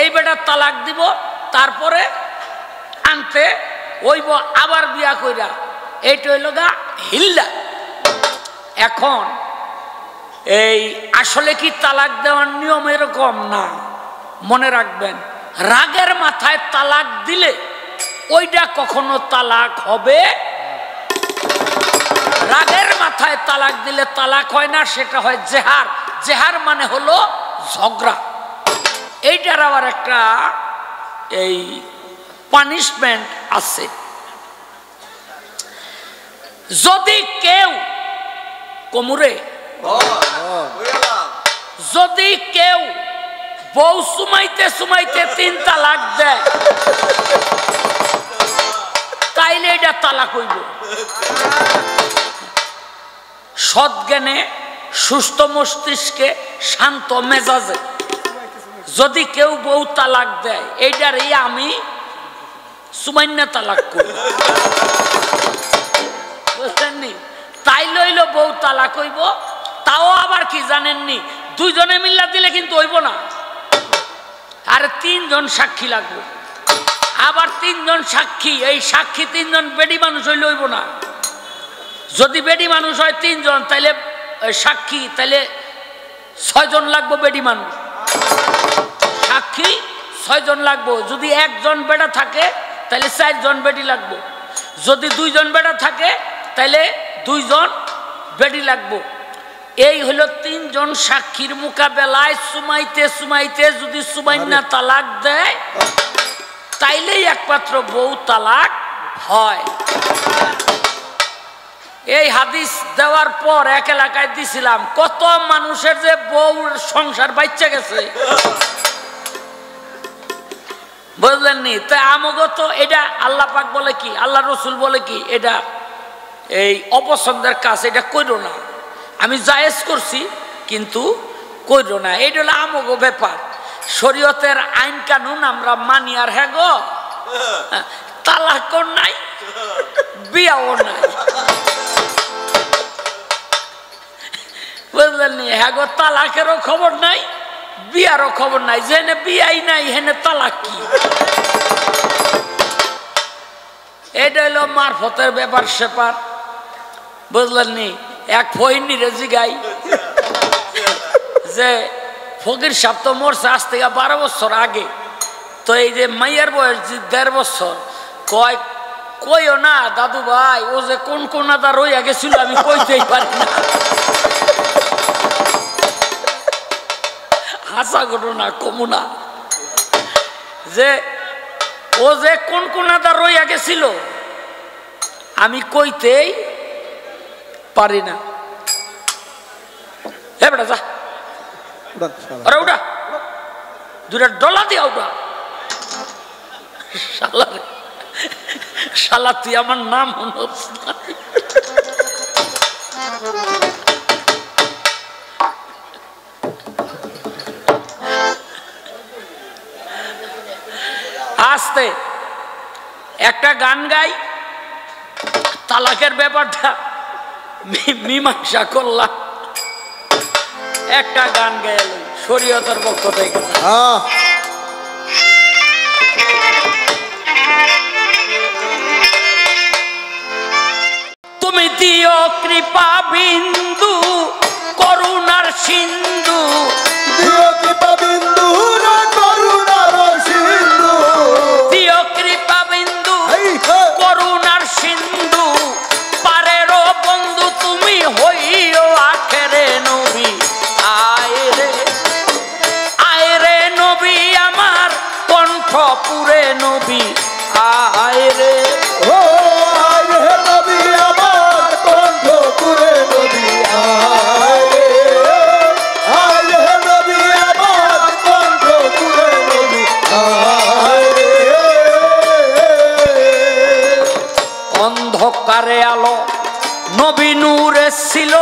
এই বেটার তালাক দিব, তারপরে আনতে হইব আবার বিয়া কইরা, এইটা হইল গা হিল্লা। এখন এই আসলে কি তালাক দেওয়ার নিয়ম এরকম না, মনে রাখবেন। রাগের মাথায় তালাক দিলে ওইটা কখনো তালাক হবে, রাগের মাথায় তালাক দিলে তালাক হয় না, সেটা হয় জেহার। জেহার মানে হলো ঝগড়া। এইটার আবার একটা এই পানিশমেন্ট আছে। যদি কেউ কোমরে, যদি কেউ বউ সুমাইতে সুমাইতে 3 তালাক দেয়, তাইলে এটা তালাক হইব। সৎজ্ঞানে, সুস্থ মস্তিষ্কে, শান্ত মেজাজে যদি কেউ বউ তালাক দেয়, এইটারই আমি সুমাইন্না তালাক করি, বুঝলেননি? তাই লইল বউ তালাক হইব। তাও আবার কি জানেননি, 2 জনে মিল্লা দিলে কিন্তু হইব না, আর 3 জন সাক্ষী লাগবে। আবার 3 জন সাক্ষী, এই সাক্ষী 3 জন বেডি মানুষ হইলে হইব না। যদি বেডি মানুষ হয় 3 জন, তাইলে সাক্ষী তাইলে 6 জন লাগবে বেডি মানুষ। সাক্ষী 6 জন লাগবো। যদি একজন বেটা থাকে তাহলে 4 জন বেটি লাগবো। যদি 2 জন বেটা থাকে তাহলে 2 জন বেটি লাগবো। এই হলো 3 জন সাক্ষীর মোকাবেলায় সুমাইতে সুমাইতে যদি সুমাইনা তালাক দেয় তাইলেই একমাত্র বউ তালাক হয়। এই হাদিস দেওয়ার পর এক এলাকায় দিছিলাম, কত মানুষের যে বউর সংসার বাচ্চা গেছে, বুঝলেন নি? তাই আমাকে তো এটা আল্লাহ পাক বলে কি, আল্লাহ রসুল বলে কি, এটা এই অপছন্দের কাজ, এটা কইরো না। আমি জায়েজ করছি কিন্তু কইরো না, এটা হলো আমাকে ব্যাপার। শরীয়তের আইন কানুন আমরা মানি। আর হ্যাঁ গো, তালাকও নাই, বিয়াও নাই, বুঝলেন নি? হ্যাঁ গো, তালাকেরও খবর নাই, বিয়ারও খবর নাই। যেনে বিয়াই নাই হেনে তালাক কি? এটা হলো মারফতের ব্যাপার সেপার, বুঝলেন নি? এক ফইনিরে জিগাই যে ফকির সাহেব তো মরছে আজ থেকে 12 বছর আগে, তো এই যে মাইয়ার বয়স 1.5 বছর, কইও না দাদু ভাই, ও যে কোন কোন আদা রইয়া গেছিল আমি কইতেই পারি না। হাসা ঘটনা কমুনা, যে ও যে কোন কোন আদা রইয়া গেছিল আমি কইতেই পারি না। হে বেটা যা, আরে ওটা 2টা ডলা দিয়া ওটা। শালা রে, শালা তুই আমার নাম হনস না। আস্তে একটা গান গাই, তালাকের ব্যাপারটা মীমাংসা করলাম। একটা গান গাইল শরীয়তের পক্ষ থেকে। তুমি দিও কৃপা বিন্দু করুণার সিন্ধু, দিও কৃপা বিন্দু করুণার সিন্ধু, দিও কৃপা বিন্দু করুণার সিন্ধু, পারেরও বন্ধু তুমি হইও আখেরে নবী। আয় রে নবী আমার কণ্ঠ পুরে নবী, আয় রে ও আয় রে নবী আমার কণ্ঠ পুরে নবী, আয় রে নবী আমার কণ্ঠ পুরে নবী, আয় রে। অন্ধকারে আলো নবী নূরে ছিল,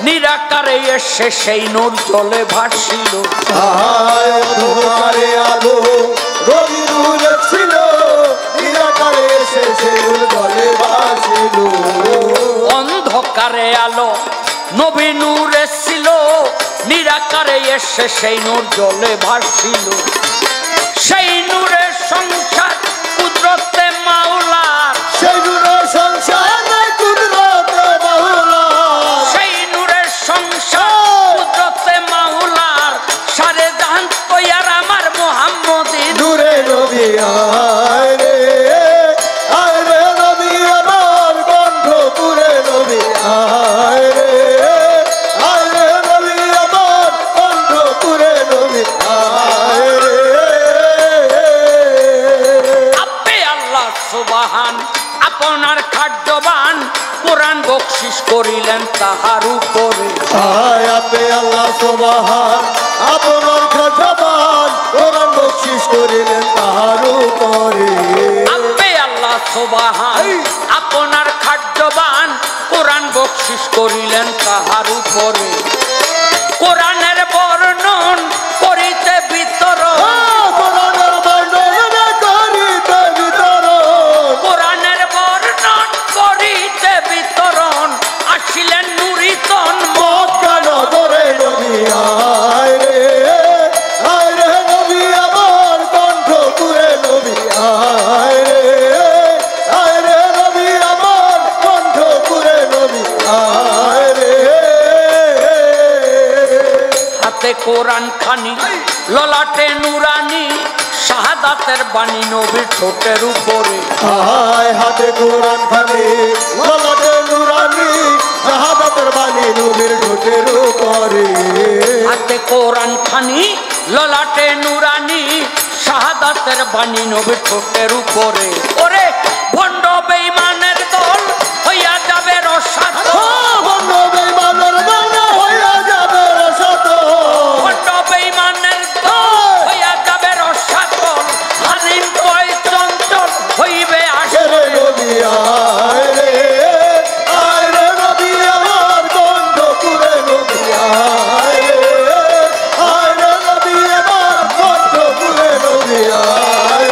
নিরাকারে এসে সেই নূর জলে ভাসিল। অন্ধকারে আলো নবী নূরে ছিল, নিরাকারে এসে সেই নূর জলে ভাসিল। অন্ধকারে আলো নবী নূরে ছিল, নিরাকারে এসে সেই নূর জলে ভাসিল। সেই নূরের সংসার কুদরতে মাওলার, সেই নূরের সংসার কুদরতে মাওলার, সেই নূরের সংসার কুদরতে মাওলার, সারে জাহান তৈয়ার আমার মুহাম্মদী নূরে নবী। আয় রে নবী আমার কণ্ঠ পুরে নবী, আয় রে নবী আমার কণ্ঠ পুরে নবী, আয় রে। আপনি আল্লাহ সুবহান আপনার খাদ্যবান, কোরআন বকশিস করিলেন তাহার উপরে। আয় আপে আল্লাহ সুবহান আপনার খাদ্যবান, কোরআন বকশিশ করিলেন তাহার উপরে। আপনি আল্লাহ সুবহান আপনার খাদ্যবান, কোরআন বকশিস করিলেন তাহার উপরে। কোরআনের বর্ণন করিতে বিতরণ, কোরআনের বর্ণনা করিতে বিতরণ, কোরআনের বর্ণন করিতে বিতরণ, আসিলেন নুরিতন মত কেন ধরে নবী। আয় রে নবী আমার কণ্ঠ পুরে নবী, আয় রে নবী আমার কণ্ঠ পুরে নবী, আয় রে। কোরআন খানি ললাটে নুরানি শাহাদাতের বাণী নবীর ঠোঁটের উপরে হাতে কোরআন খানি ললাটে নুরানি শাহাদাতের বাণী নবীর ঠোঁটের উপরে হাতে কোরআন খানি ললাটে নুরানি শাহাদাতের বাণী নবীর ঠোঁটের উপরে ওরে ভণ্ড বেঈমানের দল হইয়া যাবে রসাত ভণ্ড বেঈমানের দল হইয়া যাবে রসাত ভণ্ড বেঈমানের দল হইয়া যাবে রসাত হাজিম কয় চঞ্চল হইবে আসরে নবী আয় রে নবী আমার কণ্ঠপুরে নবী আয় রে নবী আমার কণ্ঠপুরে নবী আয়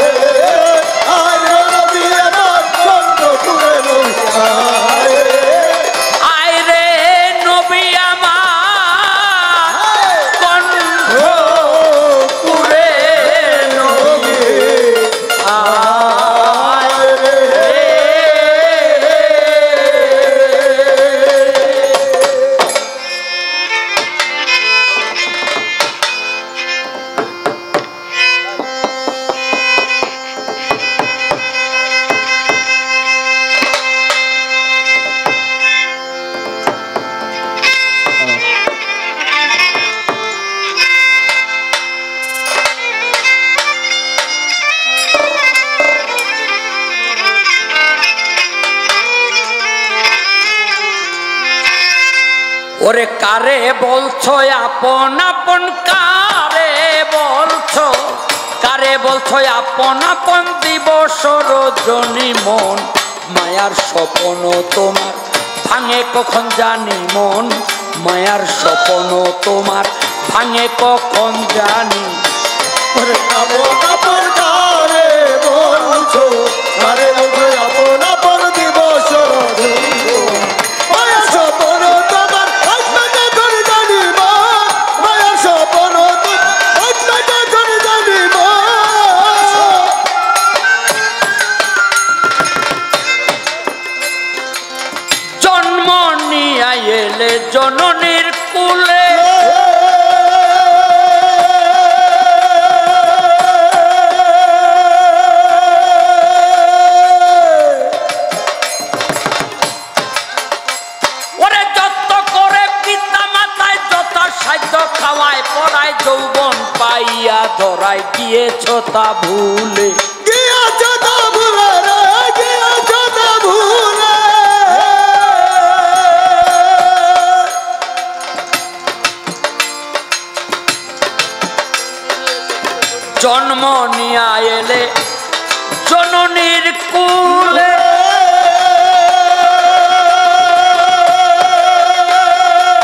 রে নবী আমার কণ্ঠপুরে নবী আয় আইরে নবী আমার কণ্ঠপুরে নবী আয় রে। ওরে কারে বলছো আপন আপন কারে বলছো আপন আপন দিবস রজনী মন মায়ার স্বপ্ন তোমার ভাঙে কখন জানি মন মায়ার স্বপ্ন তোমার ভাঙে কখন জানি আপন আপন কারে বলছো কারে বলছো আপন আপন দিবস মায়ার স্বপ্ন তোমার আত্মাটা করে জানিব মায়ার স্বপ্ন আত্মাটা করে জানিব জন্ম নিয়ে এলে জননীর কুলে ওরে যত করে পিতা মাতায় যত সাধ্য খাওয়ায় পড়ায় যৌবন পাইয়া ধরায় গিয়েছ তা ভুলে গিয়েছ তা ভুলে রে গিয়েছ তা ভুলে জন্ম নিয়া এলে জননীর কুলে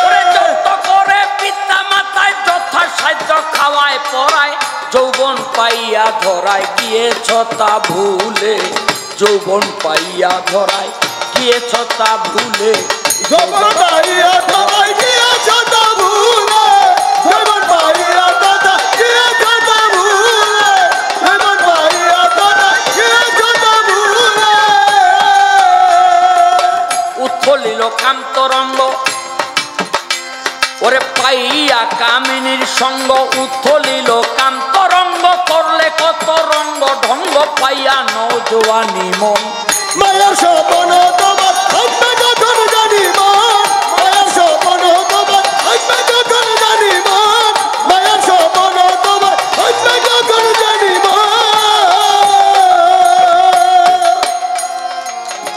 ওরে যত করে পিতা মাতায় যথা সাধ্য খাওয়ায় পড়ায় যৌবন পাইয়া ধরায় গিয়েছ তা ভুলে যৌবন পাইয়া ধরায় গিয়েছ তা ভুলে যৌবন পাইয়া ধরায় গিয়েছ তা ভুলে যৌবন পাইয়া ধরায় গিয়েছ তা ভুলে যৌবন পাইয়া ধরায় গিয়েছ তা ভুলে উৎফুল্লিল কান্তরঙ্গ ওরে পাইয়া কামিনীর সঙ্গ উথলিল কান্তরঙ্গ করলে কত রঙ্গ ঢঙ্গ পাইয়া নৌজওয়ানি মন মায়ার স্বপ্ন তোমার আত্মা কখন জানিব মায়ার স্বপ্ন তোমার আত্মা কখন জানিব মায়ার স্বপ্ন তোমার আত্মা কখন জানিব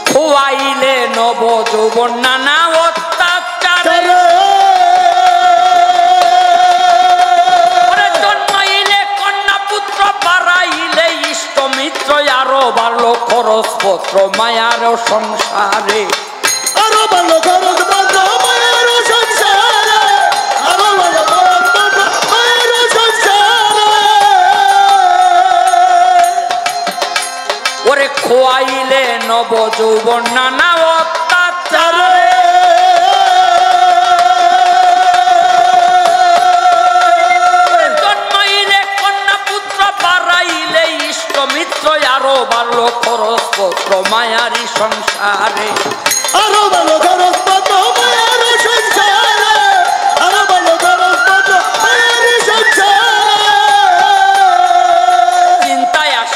খোয়াইলে নব যৌবন নানা অত্যাচারে ওরে জন্মাইলে কন্যা পুত্র বাড়াইলে ইষ্ট মিত্র আরো বাড়লো খরচপত্র মায়ার সংসারে আরো ভালো খরচ বন্ধ মায়ের সংসারে আরো ভালো খরচ বন্ধ মায়ের সংসারে ওরে খোয়াইলে নব যৌবন নানা অত্যাচারে জন্মাইলে কন্যা পুত্র বাড়াইলে ইষ্ট মিত্র আরো বাড়লো খরচপত্র মায়ারি সংসারে আরো ভালো খরচ বন্ধ মায়ের সংসারে আরো ভালো খরচ বন্ধ মায়ের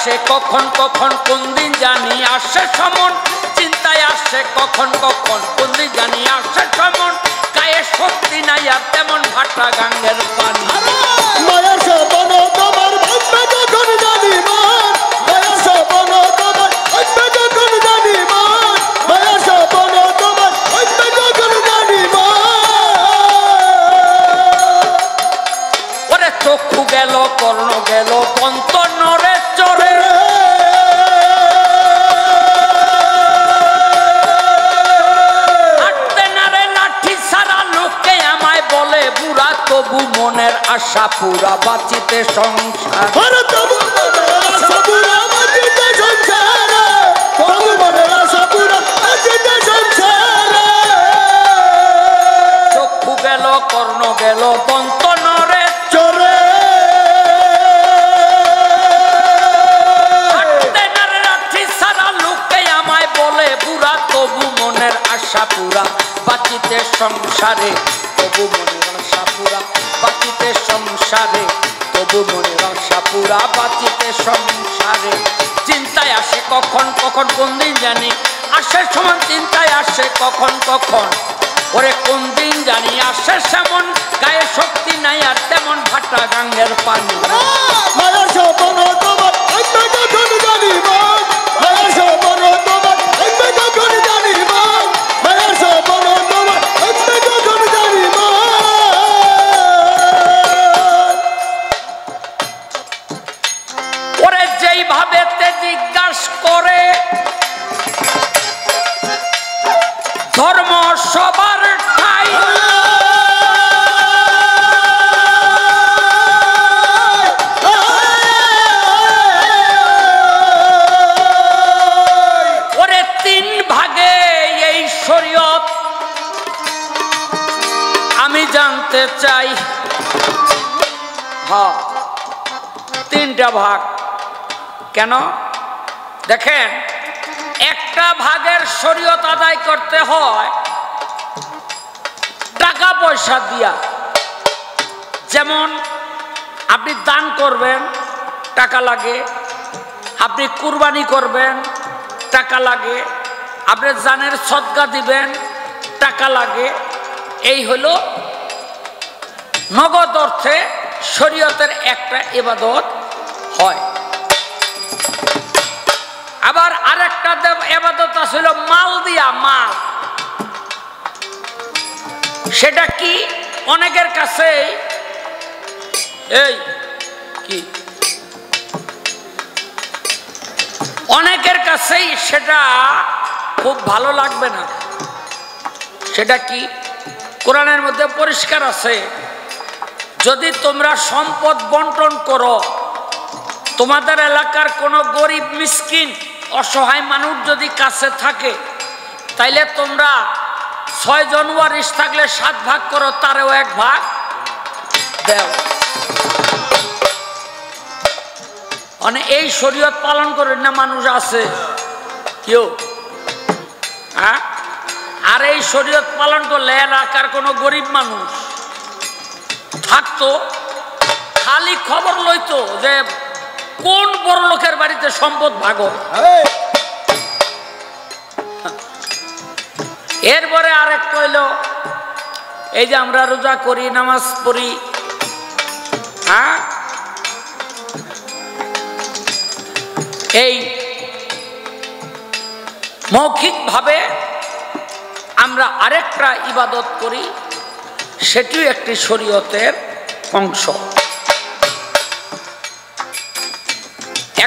আসে কখন কখন কোন দিন জানি আসে সমন চিন্তায় আসে কখন কখন কোন দিন জানি আসে সমন গায়ে শক্তি নাই আর তেমন ভাটা গাঙ্গের পানি মায়া সপন তোমার ভাববে যখন জানি মান মায়া সপন তোমার ভাববে যখন জানি মান মায়া সপন তোমার ভাববে যখন জানি মান ওরে চক্ষু গেল কর্ণ গেল পন্ত নরে চরে হাঁটতে নারে লাঠি সারা লোকে আমায় বলে বুড়া তবু মনের আশা পুরা বাঁচিতে সংসার আরে তবু মনে আশা পুরা বাঁচিতে সংসারে তবু মনে আশা পুরা বাঁচিতে সংসারে চক্ষু গেল কর্ণ গেল পন্ত নরে চরে হাঁটতে নারে লাঠি সারা লোকে আমায় বলে বুড়া তবু মনের আশা পুরা বাঁচিতে সংসারে তবু মনের আশা পুরা বাঁচিতে সংসারে তবু মনের আশা পুরা বাঁচিতে সংসারে চিন্তায় আসে কখন কখন কোন দিন জানি আসে সমান চিন্তায় আসে কখন কখন ওরে কোন দিন জানি আসে সেমন গায়ে শক্তি নাই আর তেমন ভাটা গাঙ্গের পানি মায়া সপন তোমার ভাববে যখন জানি মান মায়া সপন তোমার ভাববে যখন জানি মান মায়া সপন তোমার ভাববে যখন জানি মান ওরে যেইভাবে তে জিজ্ঞাসা করে ধর্ম সবার ঠাই ওরে তিন ভাগে এই শরীয়ত আমি জানতে চাই হ্যাঁ তিনটা ভাগ কেন দেখেন একটা ভাগের শরীয়ত আদায় করতে হয় টাকা পয়সা দিয়া যেমন আপনি দান করবেন টাকা লাগে আপনি কুরবানি করবেন টাকা লাগে আপনি জানের সদকা দিবেন টাকা লাগে এই হলো নগদ অর্থে শরীয়তের একটা ইবাদত হয় আবার আরেকটা ইবাদত ছিল মাল দিয়া মাল সেটা কি অনেকের কাছে এই কি অনেকের কাছেই সেটা খুব ভালো লাগবে না সেটা কি কোরআনের মধ্যে পরিষ্কার আছে যদি তোমরা সম্পদ বন্টন করো তোমাদের এলাকার কোনো গরিব মিসকিন অসহায় মানুষ যদি কাছে থাকে তাইলে তোমরা 6 জন ওয়ারিশ থাকলে 7 ভাগ করো তারেও 1 ভাগ দাও মানে এই শরীয়ত পালন করে না মানুষ আছে কেউ হ্যাঁ আর এই শরীয়ত পালন করলে এলাকার কোনো গরিব মানুষ থাকতো খালি খবর লইতো যে কোন বড় লোকের বাড়িতে সম্পদ ভাগ এরপরে আরেকটা হইল এই যে আমরা রোজা করি নামাজ পড়ি হ্যাঁ এই মৌখিকভাবে আমরা আরেকটা ইবাদত করি সেটিও একটি শরীয়তের অংশ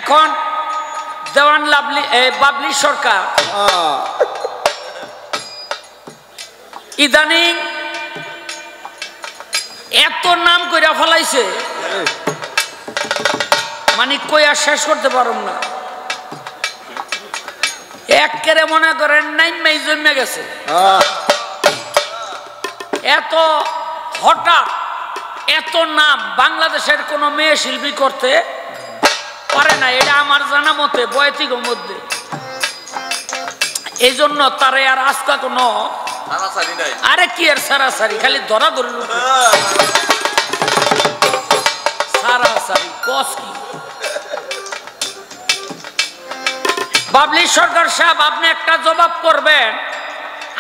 এখন দেওয়ান বাবলি সরকার ইদানিং এত নাম কইরা ফলাইছে মানে কইয়া শেষ করতে পারব না একেরে মনে করেন নাইমাই জমে গেছে এত হঠাৎ এত নাম বাংলাদেশের কোন মেয়ে শিল্পী করতে পারে না এটা আমার জানা মতে বয়তিকের মধ্যে এই জন্য তারে আর আজকা কোনো আরে কি আর সারাসারি খালি ধরা ধরে সারাসারি কস কি বাবলি সরকার সাহেব, আপনি একটা জবাব করবেন।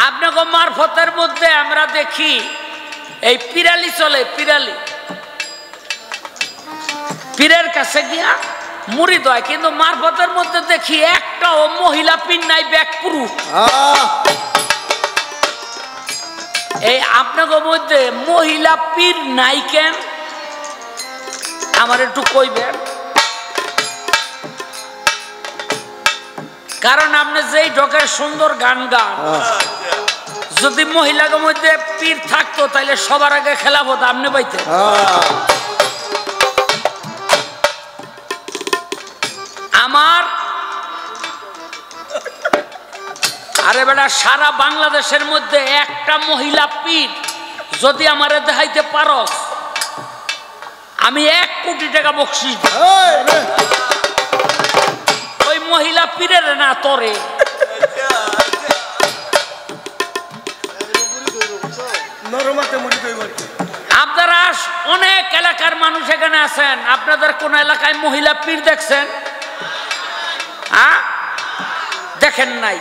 আপনাকে মারফতের মধ্যে আমরা দেখি এই পিরালি চলে, পিরালি পীরের কাছে গিয়া মুড়ি দেয়, কিন্তু মারফতের মধ্যে দেখি একটাও মহিলা পীর নাই, ব্যাক পুরুষ। এই আপনাকে মধ্যে মহিলা পীর নাই কেন, আমার একটু কইবেন। কারণ আপনি যেই ঢোকের সুন্দর গান গান, যদি মহিলাকে মধ্যে পীর থাকতো তাহলে সবার আগে খেলাবো আপনি পাইতেন। আমার আরে বেটা, সারা বাংলাদেশের মধ্যে একটা মহিলা পীর যদি আমারে দেখাইতে পারস, আমি 1 কোটি টাকা বকশিশ। ওই মহিলা পীরের না তোরে। আপনারা অনেক এলাকার মানুষ এখানে আছেন, আপনাদের কোন এলাকায় মহিলা পীর দেখছেন? দেখেন নাই?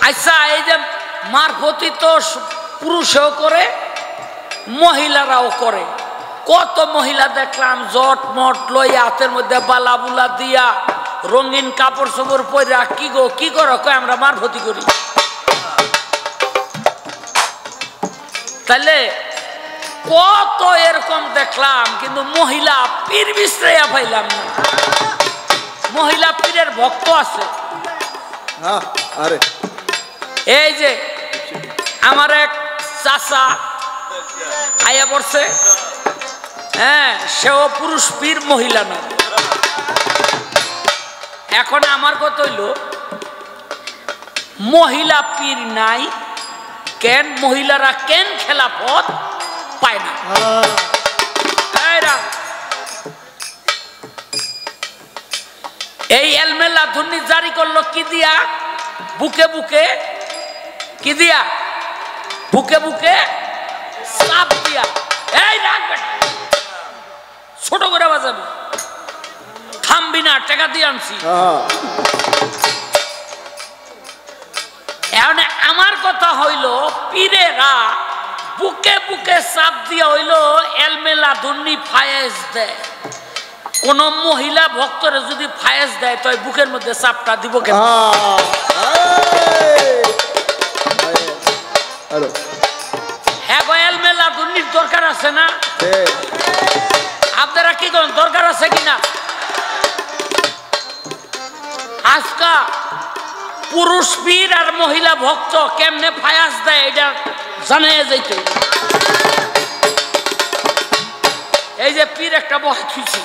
আচ্ছা, এই যে মারফতি তো পুরুষও করে, মহিলারাও করে। কত মহিলা দেখলাম জট মট লই, হাতের মধ্যে বালা বুলা দিয়া, রঙিন কাপড় চোপড় পরা। কি গো, কি করো? কয় আমরা মারফতি করি। তাহলে কত এরকম দেখলাম, কিন্তু মহিলা পীর বিশ্রাইয়া পাইলাম না। মহিলা পীরের ভক্ত আছে। এই যে আমার এক চাচা আয়া পড়ছে, হ্যাঁ, সেও পুরুষ পীর, মহিলা না। এখন আমার কথা হইল, মহিলা পীর নাই কেন? মহিলারা কেন খেলাফত পায় না? এই এলমেলা ধুনি জারি করলো কি দিয়া? বুকে বুকে কি দিয়া? বুকে বুকে চাপ দিয়া। এই রাখবে, ছোট করে বাজাবি, থামবি না, টাকা দিয়ে আনছি। এখন আমার কথা হইল, পীরেরা বুকে বুকে চাপ দিয়া হইল এলমেলা ধুনি ফায়েজ দেয়। কোন মহিলা ভক্তরে যদি ফায়েজ দেয় তো বুকের মধ্যে চাপটা দিব কেন? হ্যাঁ, এলমেলা ধুনির দরকার আছে না? আপনারা কি করেন, দরকার আছে কিনা? আজকা পুরুষ পীর আর মহিলা ভক্ত কেমনে ফায়াজ দেয় এটা জানাই যাইতে। এই যে পীর একটা বহাই খুঁজছি,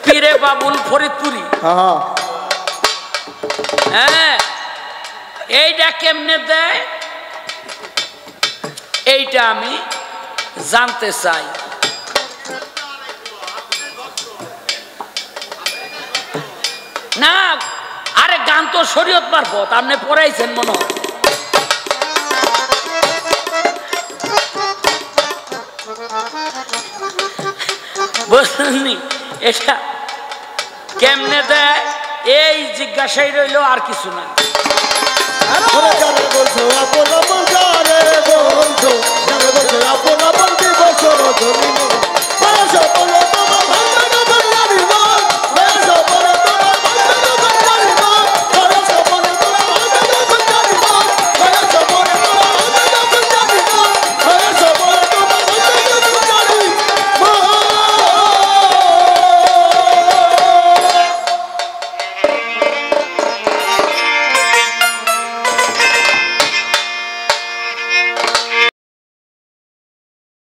পীরে বাবুল ফরিদপুরি। হ্যাঁ, এইটা কেমনে দেয় এইটা আমি জানতে চাই। না, আরে গান তো শরীয়ত মারফত, আপনি পড়াইছেন মনে হয়। বুঝলেননি? এটা কেমনে দেয় এই জিজ্ঞাসাই রইল, আর কিছু না। আপন